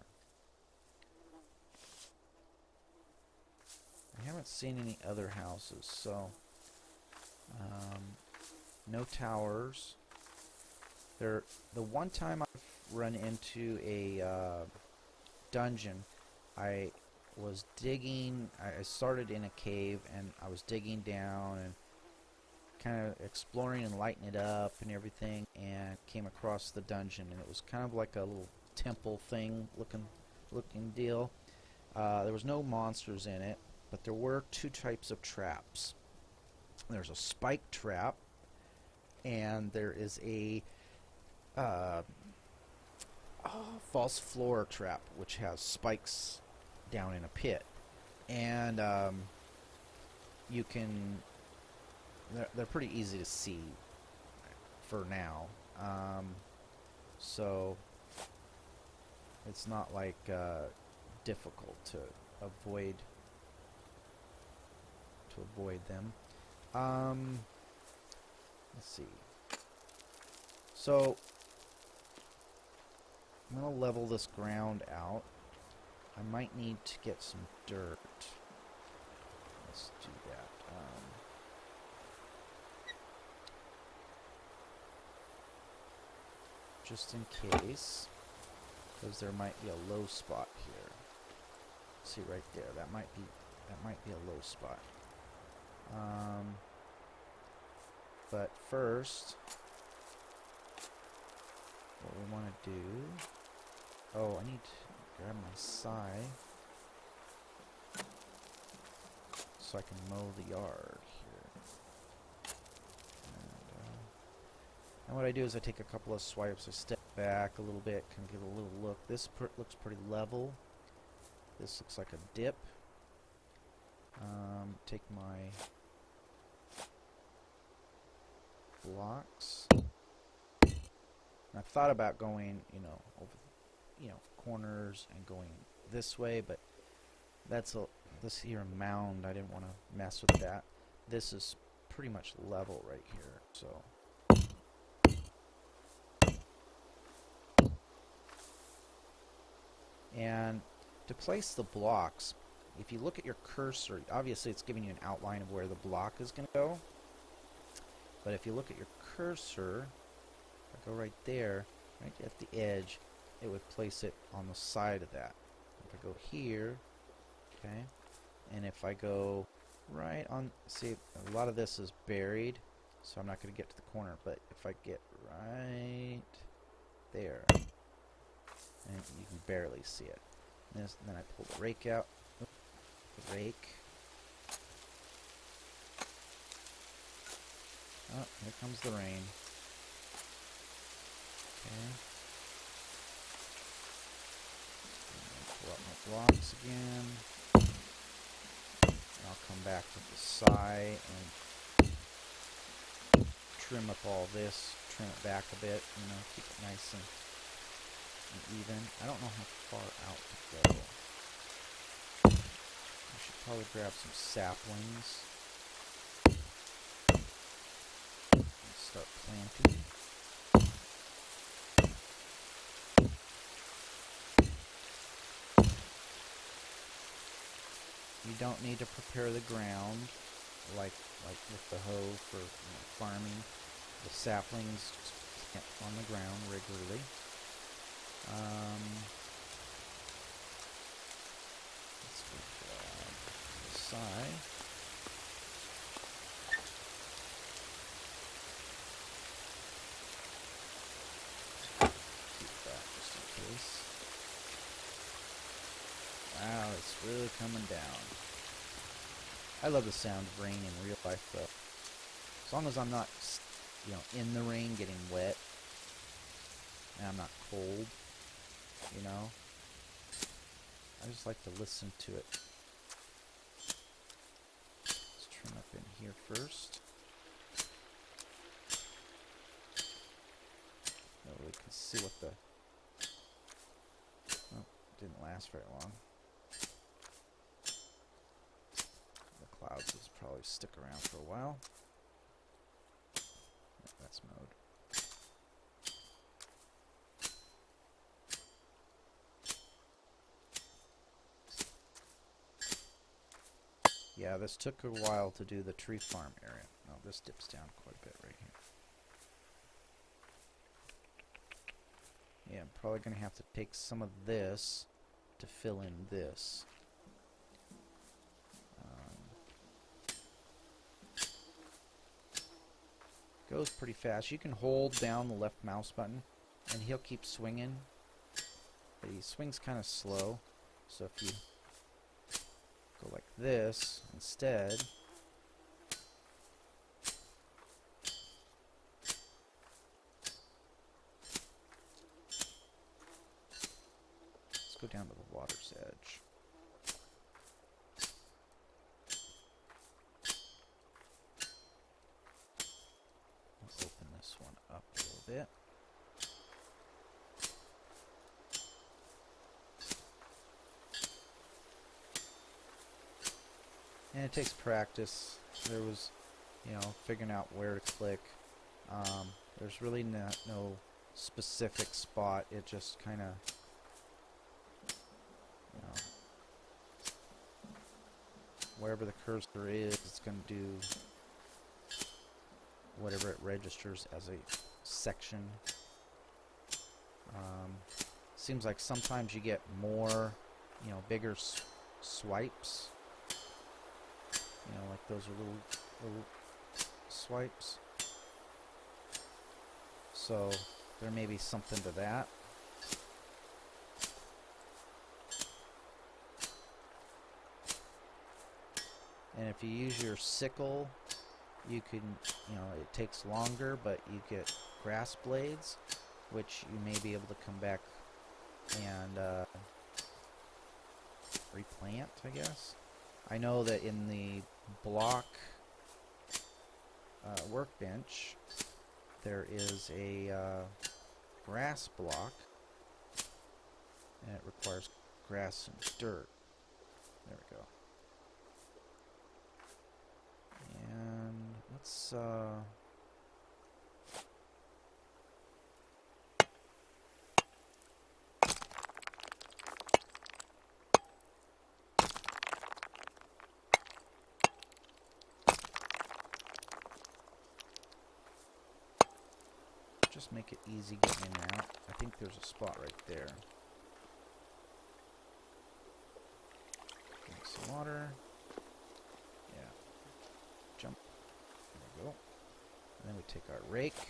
I haven't seen any other houses, so no towers. The one time I've run into a dungeon, I was digging. I started in a cave and I was digging down and kind of exploring and lighting it up and everything, and came across the dungeon, and it was kind of like a little temple thing looking deal. There was no monsters in it, but there were two types of traps. There's a spike trap, and there is a false floor trap, which has spikes down in a pit. And you can... They're pretty easy to see for now. So it's not like difficult to avoid them. Let's see. So I'm gonna level this ground out. I might need to get some dirt. Let's do that. Just in case, because there might be a low spot here. See right there. That might be a low spot. But first, what we want to do... Oh, I need to grab my scythe so I can mow the yard here. And what I do is I take a couple of swipes, I step back a little bit, can give a little look. This looks pretty level. This looks like a dip. Take my blocks. And I've thought about going, over, corners and going this way, but that's this here mound. I didn't want to mess with that. This is pretty much level right here, so. And to place the blocks, if you look at your cursor, obviously it's giving you an outline of where the block is going to go. But if you look at your cursor, if I go right there, right at the edge, it would place it on the side of that. If I go here, okay, and if I go right on, see, a lot of this is buried, so I'm not going to get to the corner, but if I get right there, and you can barely see it. And then I pull the rake out. The rake. Oh, here comes the rain. Okay. Pull out my blocks again. And I'll come back with the scythe and trim up all this, trim it back a bit, you know, keep it nice and even. I don't know how far out to go. I should probably grab some saplings and start planting. You don't need to prepare the ground like with the hoe for farming. The saplings just plant on the ground regularly. Let's go side. Keep that just in case. Wow, it's really coming down. I love the sound of rain in real life, though. As long as I'm not, in the rain getting wet, and I'm not cold, I just like to listen to it. Let's trim up in here first. That way we can see what the... Oh, didn't last very long. The clouds will probably stick around for a while. Yeah, that's mowed. Yeah, this took a while to do the tree farm area. No, this dips down quite a bit right here. Yeah, I'm probably going to have to take some of this to fill in this. Goes pretty fast. You can hold down the left mouse button and he'll keep swinging. But he swings kind of slow. So if you go like this instead, let's go down to the water's edge. I'll open this one up a little bit. And it takes practice. There was, figuring out where to click. There's really no specific spot. It just kind of, wherever the cursor is, it's going to do whatever it registers as a section. Seems like sometimes you get more, bigger swipes. Like those are little swipes. So there may be something to that. And if you use your sickle, you can, it takes longer, but you get grass blades, which you may be able to come back and replant, I guess. I know that in the block workbench, there is a grass block, and it requires grass and dirt. There we go. And let's just make it easy getting in and out. I think there's a spot right there. Drink some water. Yeah. Jump. There we go. And then we take our rake.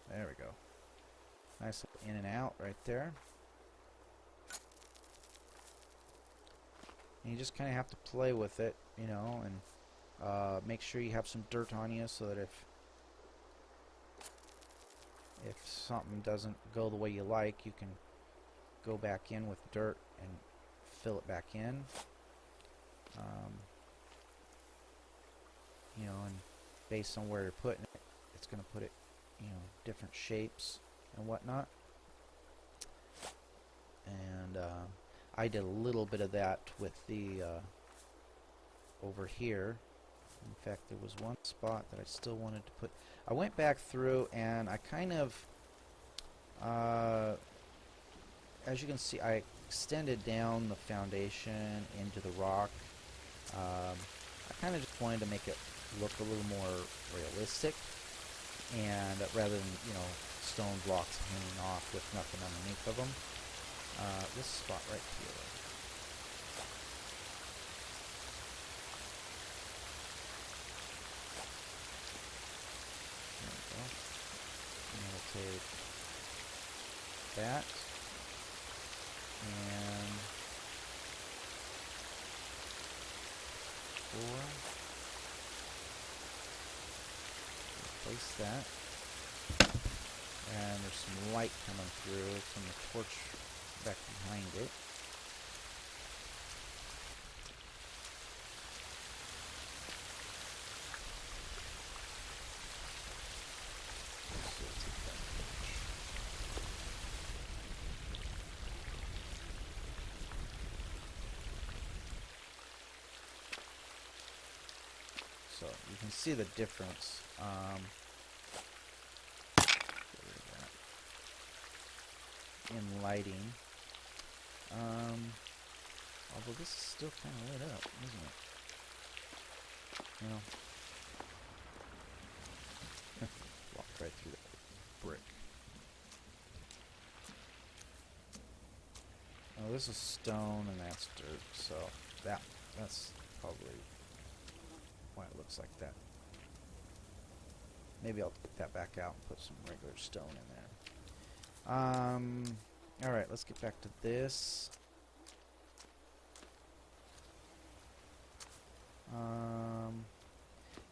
There we go. Nice little in and out right there. And you just kind of have to play with it, and make sure you have some dirt on you so that if something doesn't go the way you like, you can go back in with dirt and fill it back in. You know, and based on where you're putting it, it's going to put it, you know, different shapes and whatnot. And I did a little bit of that with the over here. In fact, there was one spot that I still wanted to put. I went back through and I kind of, as you can see, I extended down the foundation into the rock. I kind of just wanted to make it look a little more realistic, and rather than, you know, stone blocks hanging off with nothing underneath of them. This spot right here. There we go. And we'll take that and 4. Replace that. And there's some light coming through from the torch back behind it. So you can see the difference. In lighting. Although this is still kind of lit up, isn't it? You know, walked right through that brick. Oh, this is stone and that's dirt, so that's probably why it looks like that. Maybe I'll take that back out and put some regular stone in there. Alright, let's get back to this.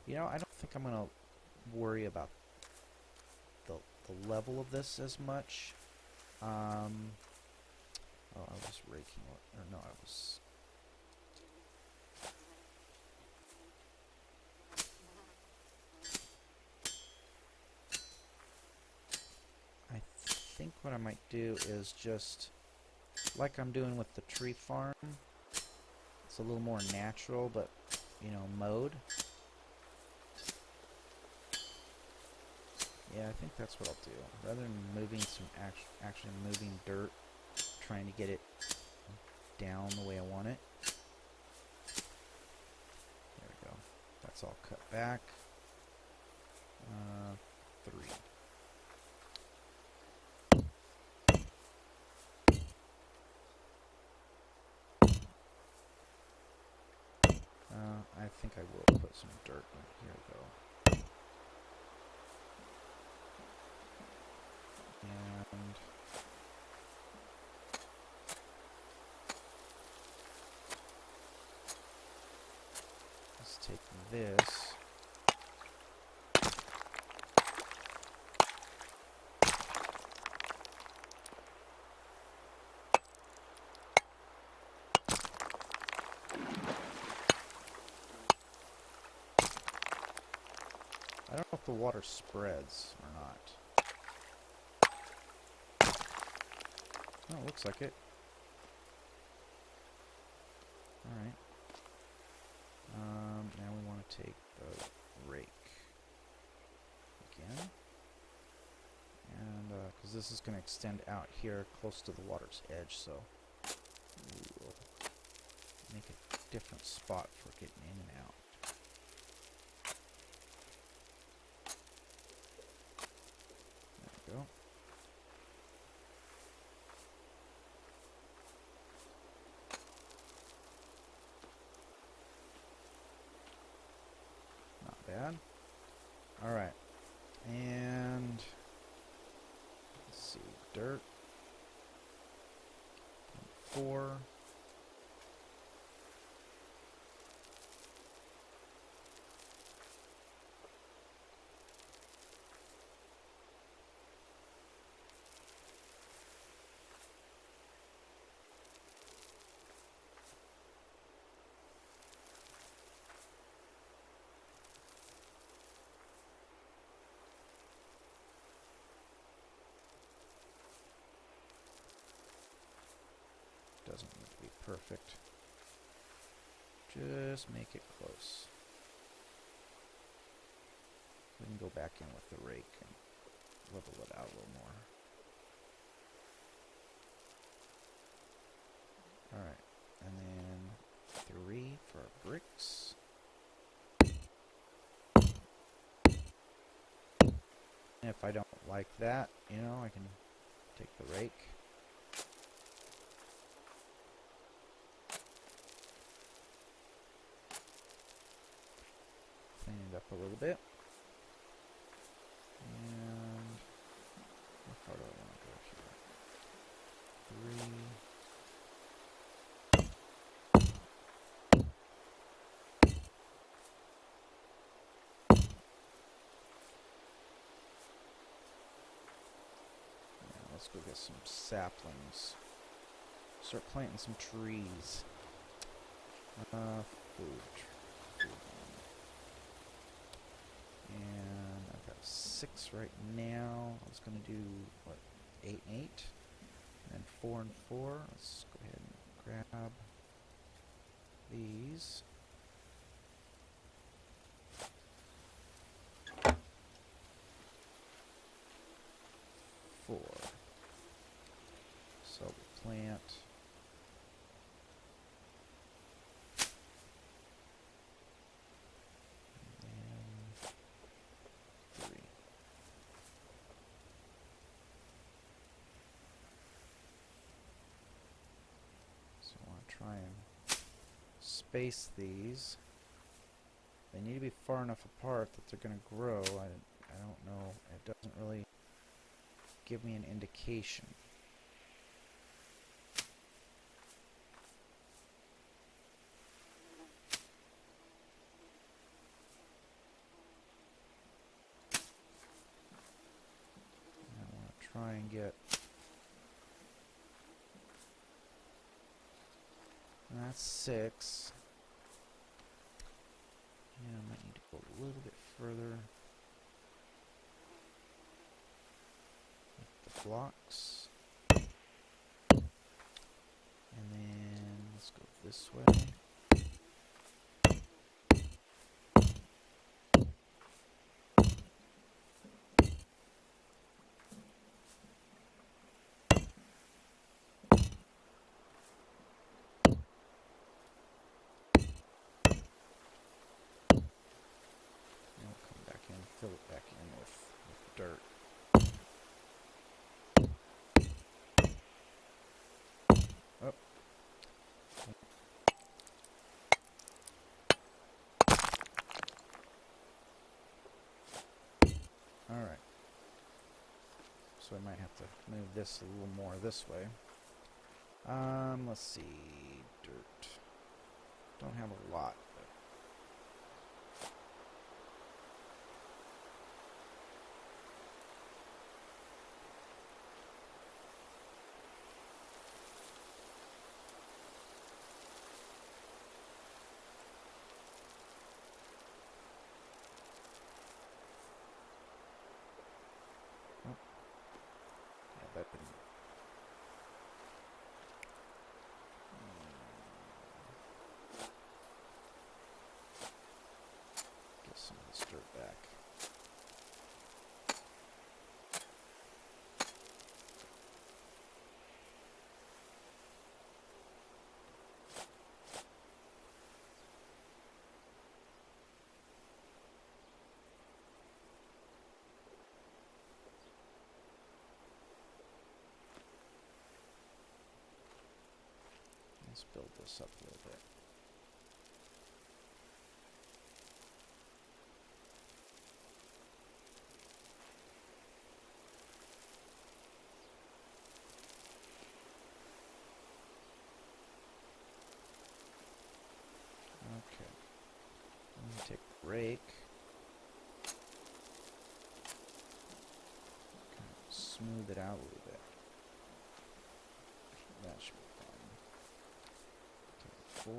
You know, I don't think I'm going to worry about the level of this as much. Oh, I was raking, or no, I was... I think what I might do is just, like I'm doing with the tree farm, it's a little more natural, but, you know, mode. Yeah, I think that's what I'll do. Rather than moving some, actually moving dirt, trying to get it down the way I want it. There we go. That's all cut back. 3. I think I will put some dirt in here, though. And let's take this. I don't know if the water spreads or not. Oh, it looks like it. Alright. Now we want to take the rake again. And, because this is going to extend out here close to the water's edge, so we'll make a different spot for getting in and out. There we go. Not bad. Alright. And let's see, dirt. 4. perfect. Just make it close. We can go back in with the rake and level it out a little more. Alright, and then 3 for our bricks. And if I don't like that, you know, I can take the rake. Clean it up a little bit. And how far do I want to go here? 3. Let's go get some saplings. Start planting some trees. Food. And I've got 6 right now. I was going to do, what, 8 and 8? And 4 and 4. Let's go ahead and grab these. So we'll plant. And 3. So I want to try and space these. They need to be far enough apart that they're going to grow. I don't know. It doesn't really give me an indication. I want to try and get... That's 6. Yeah, I might need to go a little bit further. With the blocks. And then let's go this way. Fill it back in with dirt. Oh. Alright. So I might have to move this a little more this way. Let's see. Dirt. Don't have a lot. That didn't. Get some of this dirt back. Let's build this up a little bit. Okay. I'm going to take the rake. Kind of smooth it out a little bit. That should be fine. Take 4.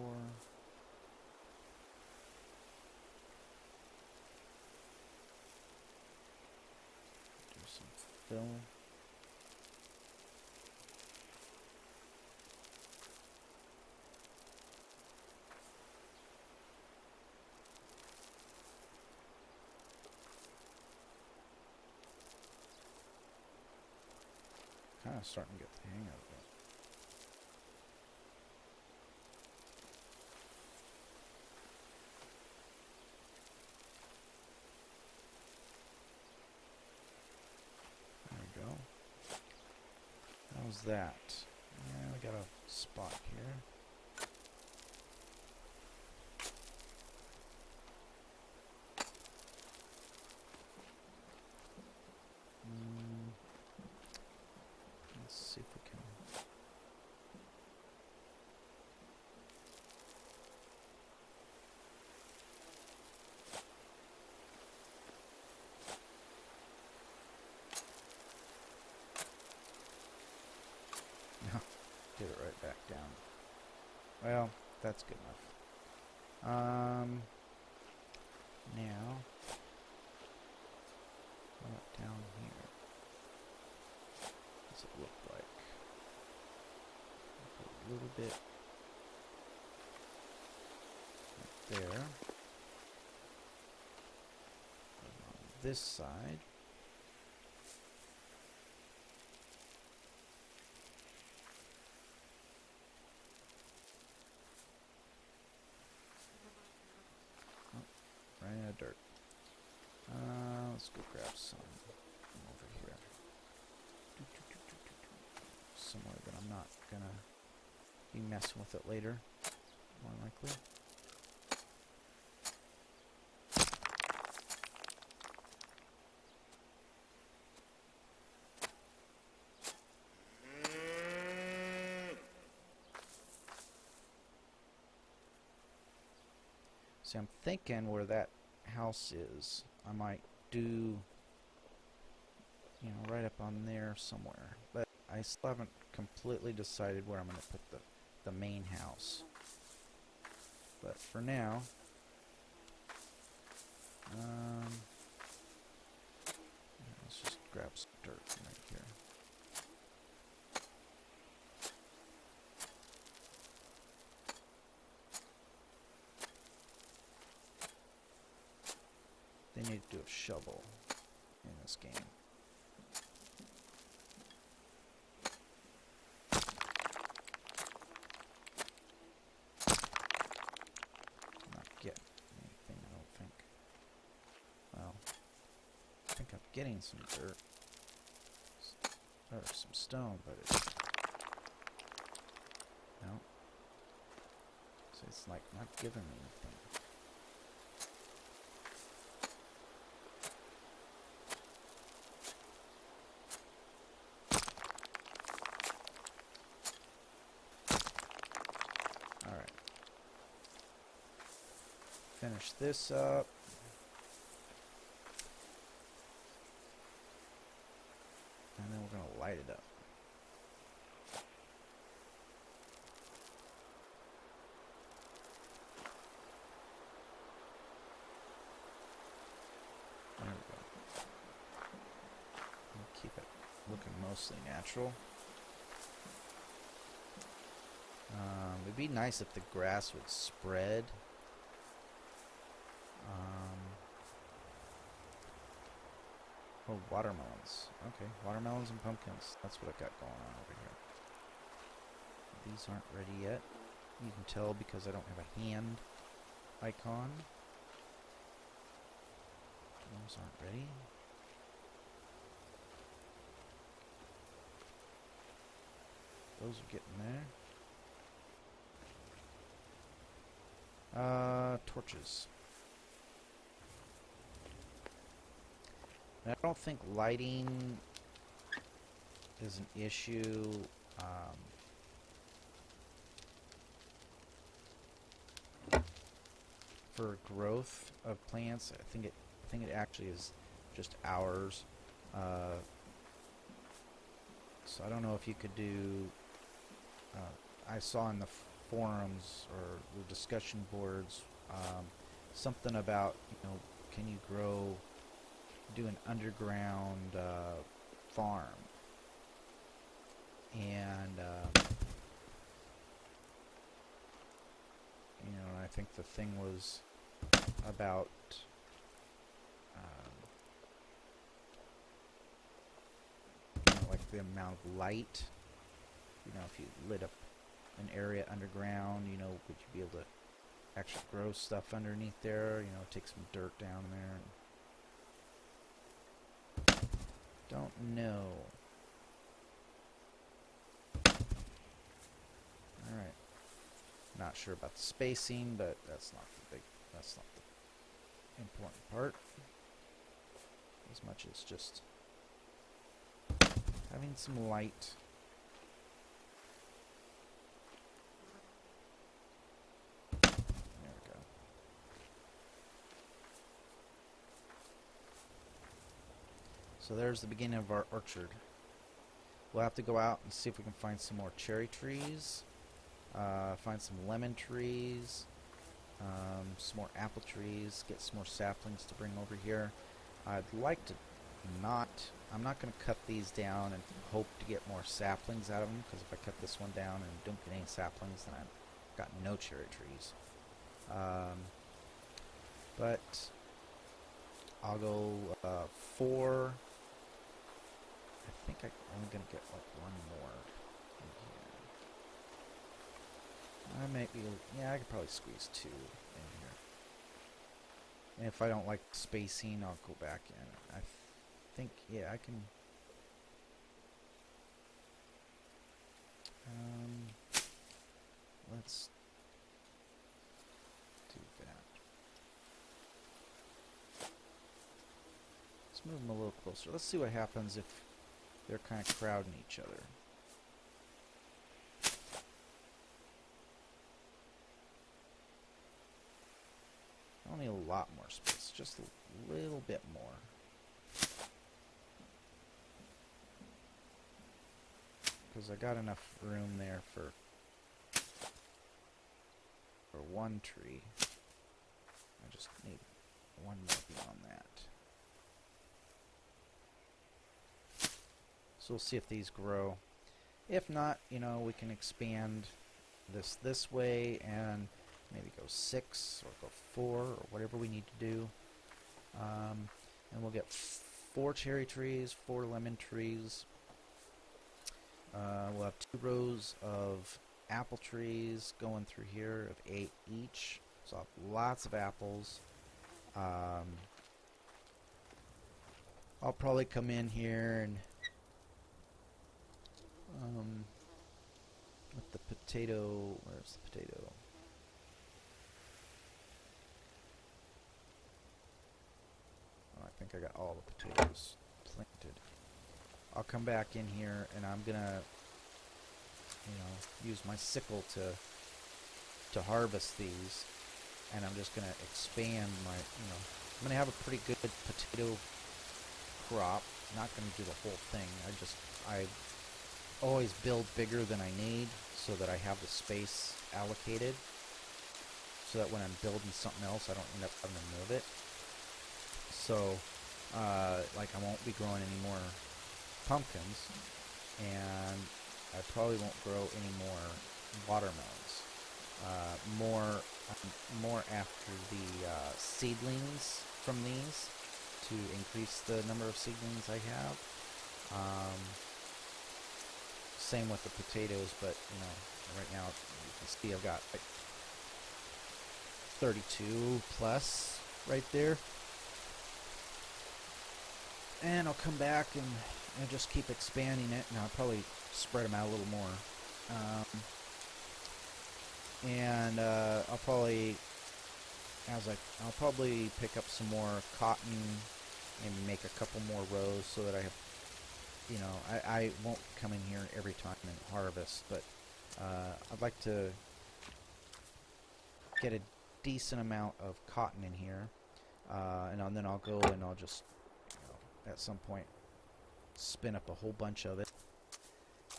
Do some fill. kind of starting to get the hang of it. There we go. How's that? Yeah, we got a spot here. Let's see if we can. No, get it right back down. Well, that's good enough. Now, what down here? What's it look like? A little bit right there. And on this side. Right in the dirt. Let's go grab some from over here. Somewhere that I'm not gonna be messing with it later, more likely. See, I'm thinking where that house is, I might do, you know, right up on there somewhere. But I still haven't completely decided where I'm going to put the main house. But for now, let's just grab some dirt from right here. They need to do a shovel in this game. Not getting anything, I don't think. Well, I think I'm getting some dirt. Or some stone, but it's... No. So it's like not giving me anything. Finish this up. And then we're going to light it up. There we go. We'll keep it looking mostly natural. It'd be nice if the grass would spread. Oh, watermelons. Okay, watermelons and pumpkins. That's what I got going on over here. These aren't ready yet. You can tell because I don't have a hand icon. Those aren't ready. Those are getting there. Torches. I don't think lighting is an issue. For growth of plants, I think it actually is just hours. So I don't know if you could do. I saw in the forums or the discussion boards something about, you know, can you do an underground farm, and you know, I think the thing was about you know, like the amount of light. You know, if you lit up an area underground, you know, would you be able to actually grow stuff underneath there? You know, take some dirt down there. Don't know. Alright. Not sure about the spacing, but that's not the important part. As much as just having some light. There we go. So there's the beginning of our orchard. We'll have to go out and see if we can find some more cherry trees, find some lemon trees, some more apple trees, get some more saplings to bring over here. I'd like to I'm not going to cut these down and hope to get more saplings out of them, because if I cut this one down and don't get any saplings, then I've got no cherry trees. But I'll go 4. I think I'm only going to get like one more in here. I might be, yeah, I could probably squeeze 2 in here. And if I don't like spacing, I'll go back in. I think, yeah, I can. Let's do that. Let's move them a little closer. Let's see what happens if they're kind of crowding each other. I don't need a lot more space, just a little bit more. Because I got enough room there for one tree. I just need one more beyond that. So we'll see if these grow. If not, you know, we can expand this way and maybe go 6 or go 4 or whatever we need to do. And we'll get 4 cherry trees, 4 lemon trees. We'll have 2 rows of apple trees going through here of 8 each. So I'll have lots of apples. I'll probably come in here and with the potato, where's the potato? Oh, I think I got all the potatoes planted. I'll come back in here and I'm gonna, you know, use my sickle to harvest these, and I'm just gonna expand my, you know, I'm gonna have a pretty good potato crop. Not gonna do the whole thing. I always build bigger than I need so that I have the space allocated, so that when I'm building something else, I don't end up having to move it. So, like, I won't be growing any more pumpkins, and I probably won't grow any more watermelons. More after the seedlings from these, to increase the number of seedlings I have. Same with the potatoes, but you know, right now you can see I've got like 32 plus right there. And I'll come back and just keep expanding it, and I'll probably spread them out a little more. I'll probably pick up some more cotton and make a couple more rows so that I have, you know, I won't come in here every time and harvest, but I'd like to get a decent amount of cotton in here, and then I'll go and I'll just, you know, at some point spin up a whole bunch of it.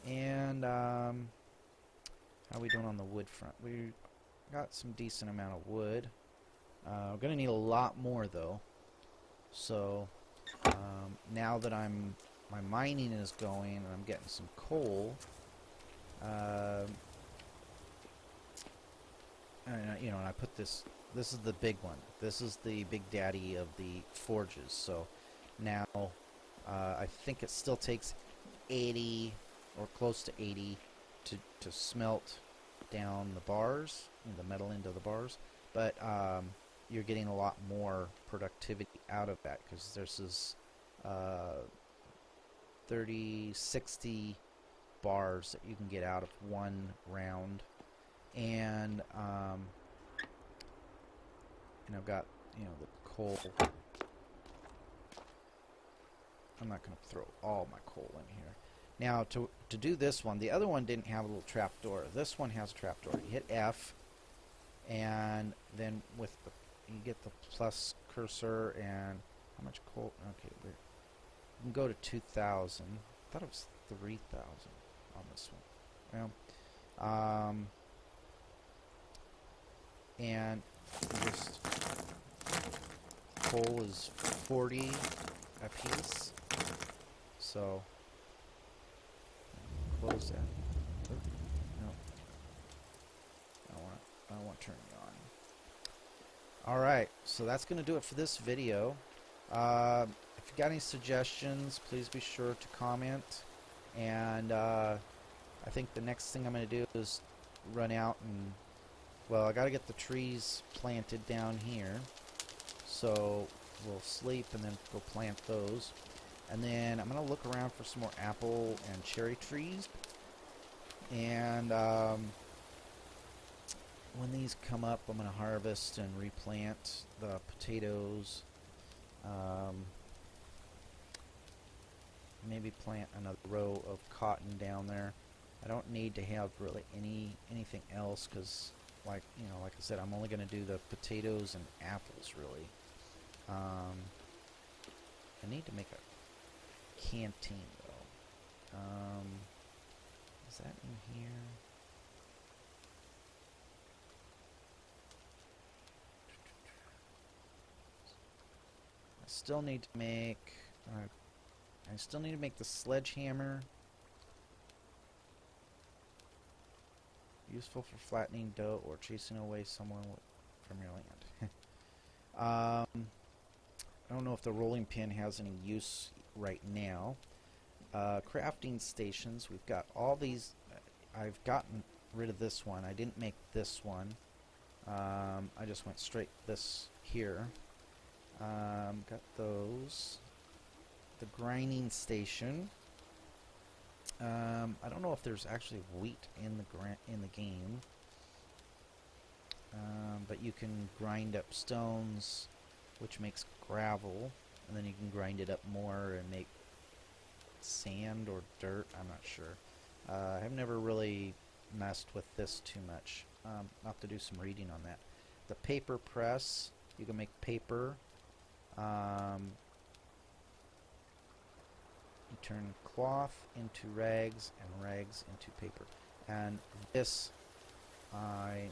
And how are we doing on the wood front? We got some decent amount of wood. We're gonna need a lot more though. So now that my mining is going and I'm getting some coal, and you know, and I put this is the big one. This is the big daddy of the forges. So now I think it still takes 80 or close to 80 to smelt down the bars, the metal into the bars, but you're getting a lot more productivity out of that because this is 60 bars that you can get out of one round, and I've got the coal. I'm not going to throw all my coal in here. Now to do this one, the other one didn't have a little trap door. This one has a trap door. You hit F, and then with you get the plus cursor and how much coal? Okay, you can go to 2,000. I thought it was 3,000 on this one. Well, and just coal is 40 a piece, so close that. Oh, no, I don't want to turn it on. All right, so that's going to do it for this video. If you got any suggestions, please be sure to comment. And I think the next thing I'm going to do is run out and, well, I got to get the trees planted down here. So we'll sleep and then go plant those. And then I'm going to look around for some more apple and cherry trees. And when these come up, I'm going to harvest and replant the potatoes. Maybe plant another row of cotton down there. I don't need to have really anything else because, like I said, I'm only going to do the potatoes and apples really. I need to make a canteen though. Is that in here? I still need to make the sledgehammer. Useful for flattening dough or chasing away someone from your land. I don't know if the rolling pin has any use right now. Crafting stations. We've got all these. I've gotten rid of this one. I didn't make this one. I just went straight this here. Got those. The grinding station. I don't know if there's actually wheat in the game, but you can grind up stones, which makes gravel, and then you can grind it up more and make sand or dirt. I'm not sure. I've never really messed with this too much. I'll have to do some reading on that. The paper press. You can make paper. You turn cloth into rags and rags into paper. And this I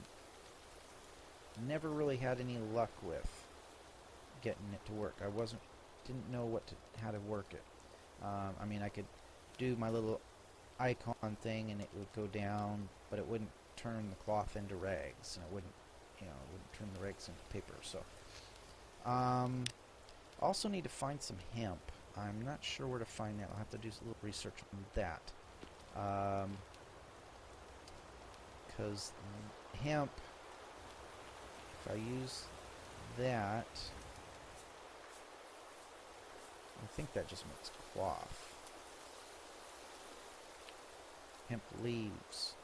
never really had any luck with getting it to work. I didn't know how to work it. I mean, I could do my little icon thing and it would go down, but it wouldn't turn the cloth into rags, and it wouldn't turn the rags into paper. So also need to find some hemp. I'm not sure where to find that. I'll have to do a little research on that. Because hemp, if I use that, I think that just makes cloth. Hemp leaves,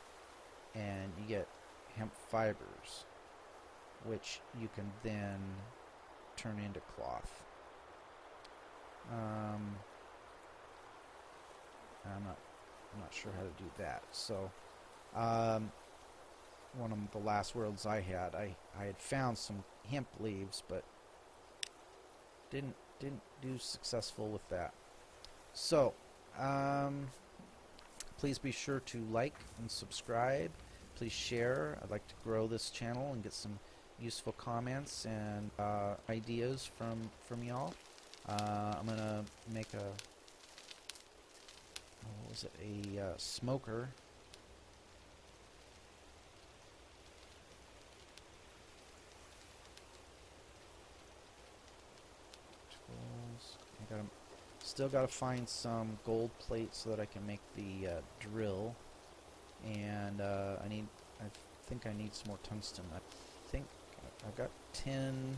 and you get hemp fibers, which you can then turn into cloth. I'm not sure how to do that. So, one of the last worlds I had found some hemp leaves, but didn't do successful with that. So, please be sure to like and subscribe. Please share. I'd like to grow this channel and get some useful comments and ideas from y'all. I'm gonna make a smoker. still got to find some gold plates so that I can make the drill. And I think I need some more tungsten. I think I've got 10.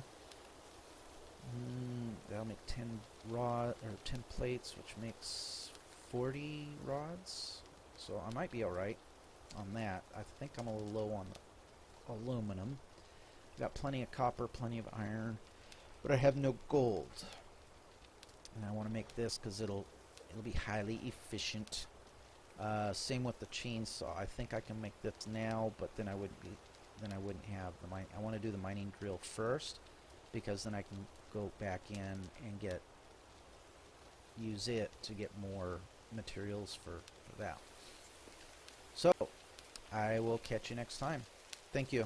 That'll make 10 rod or 10 plates, which makes 40 rods. So I might be all right on that. I think I'm a little low on the aluminum. Got plenty of copper, plenty of iron, but I have no gold. And I want to make this because it'll be highly efficient. Same with the chainsaw. I think I can make this now, but then I wouldn't have the mine. I want to do the mining drill first, because then I can go back in and use it to get more materials for that. So I will catch you next time. Thank you.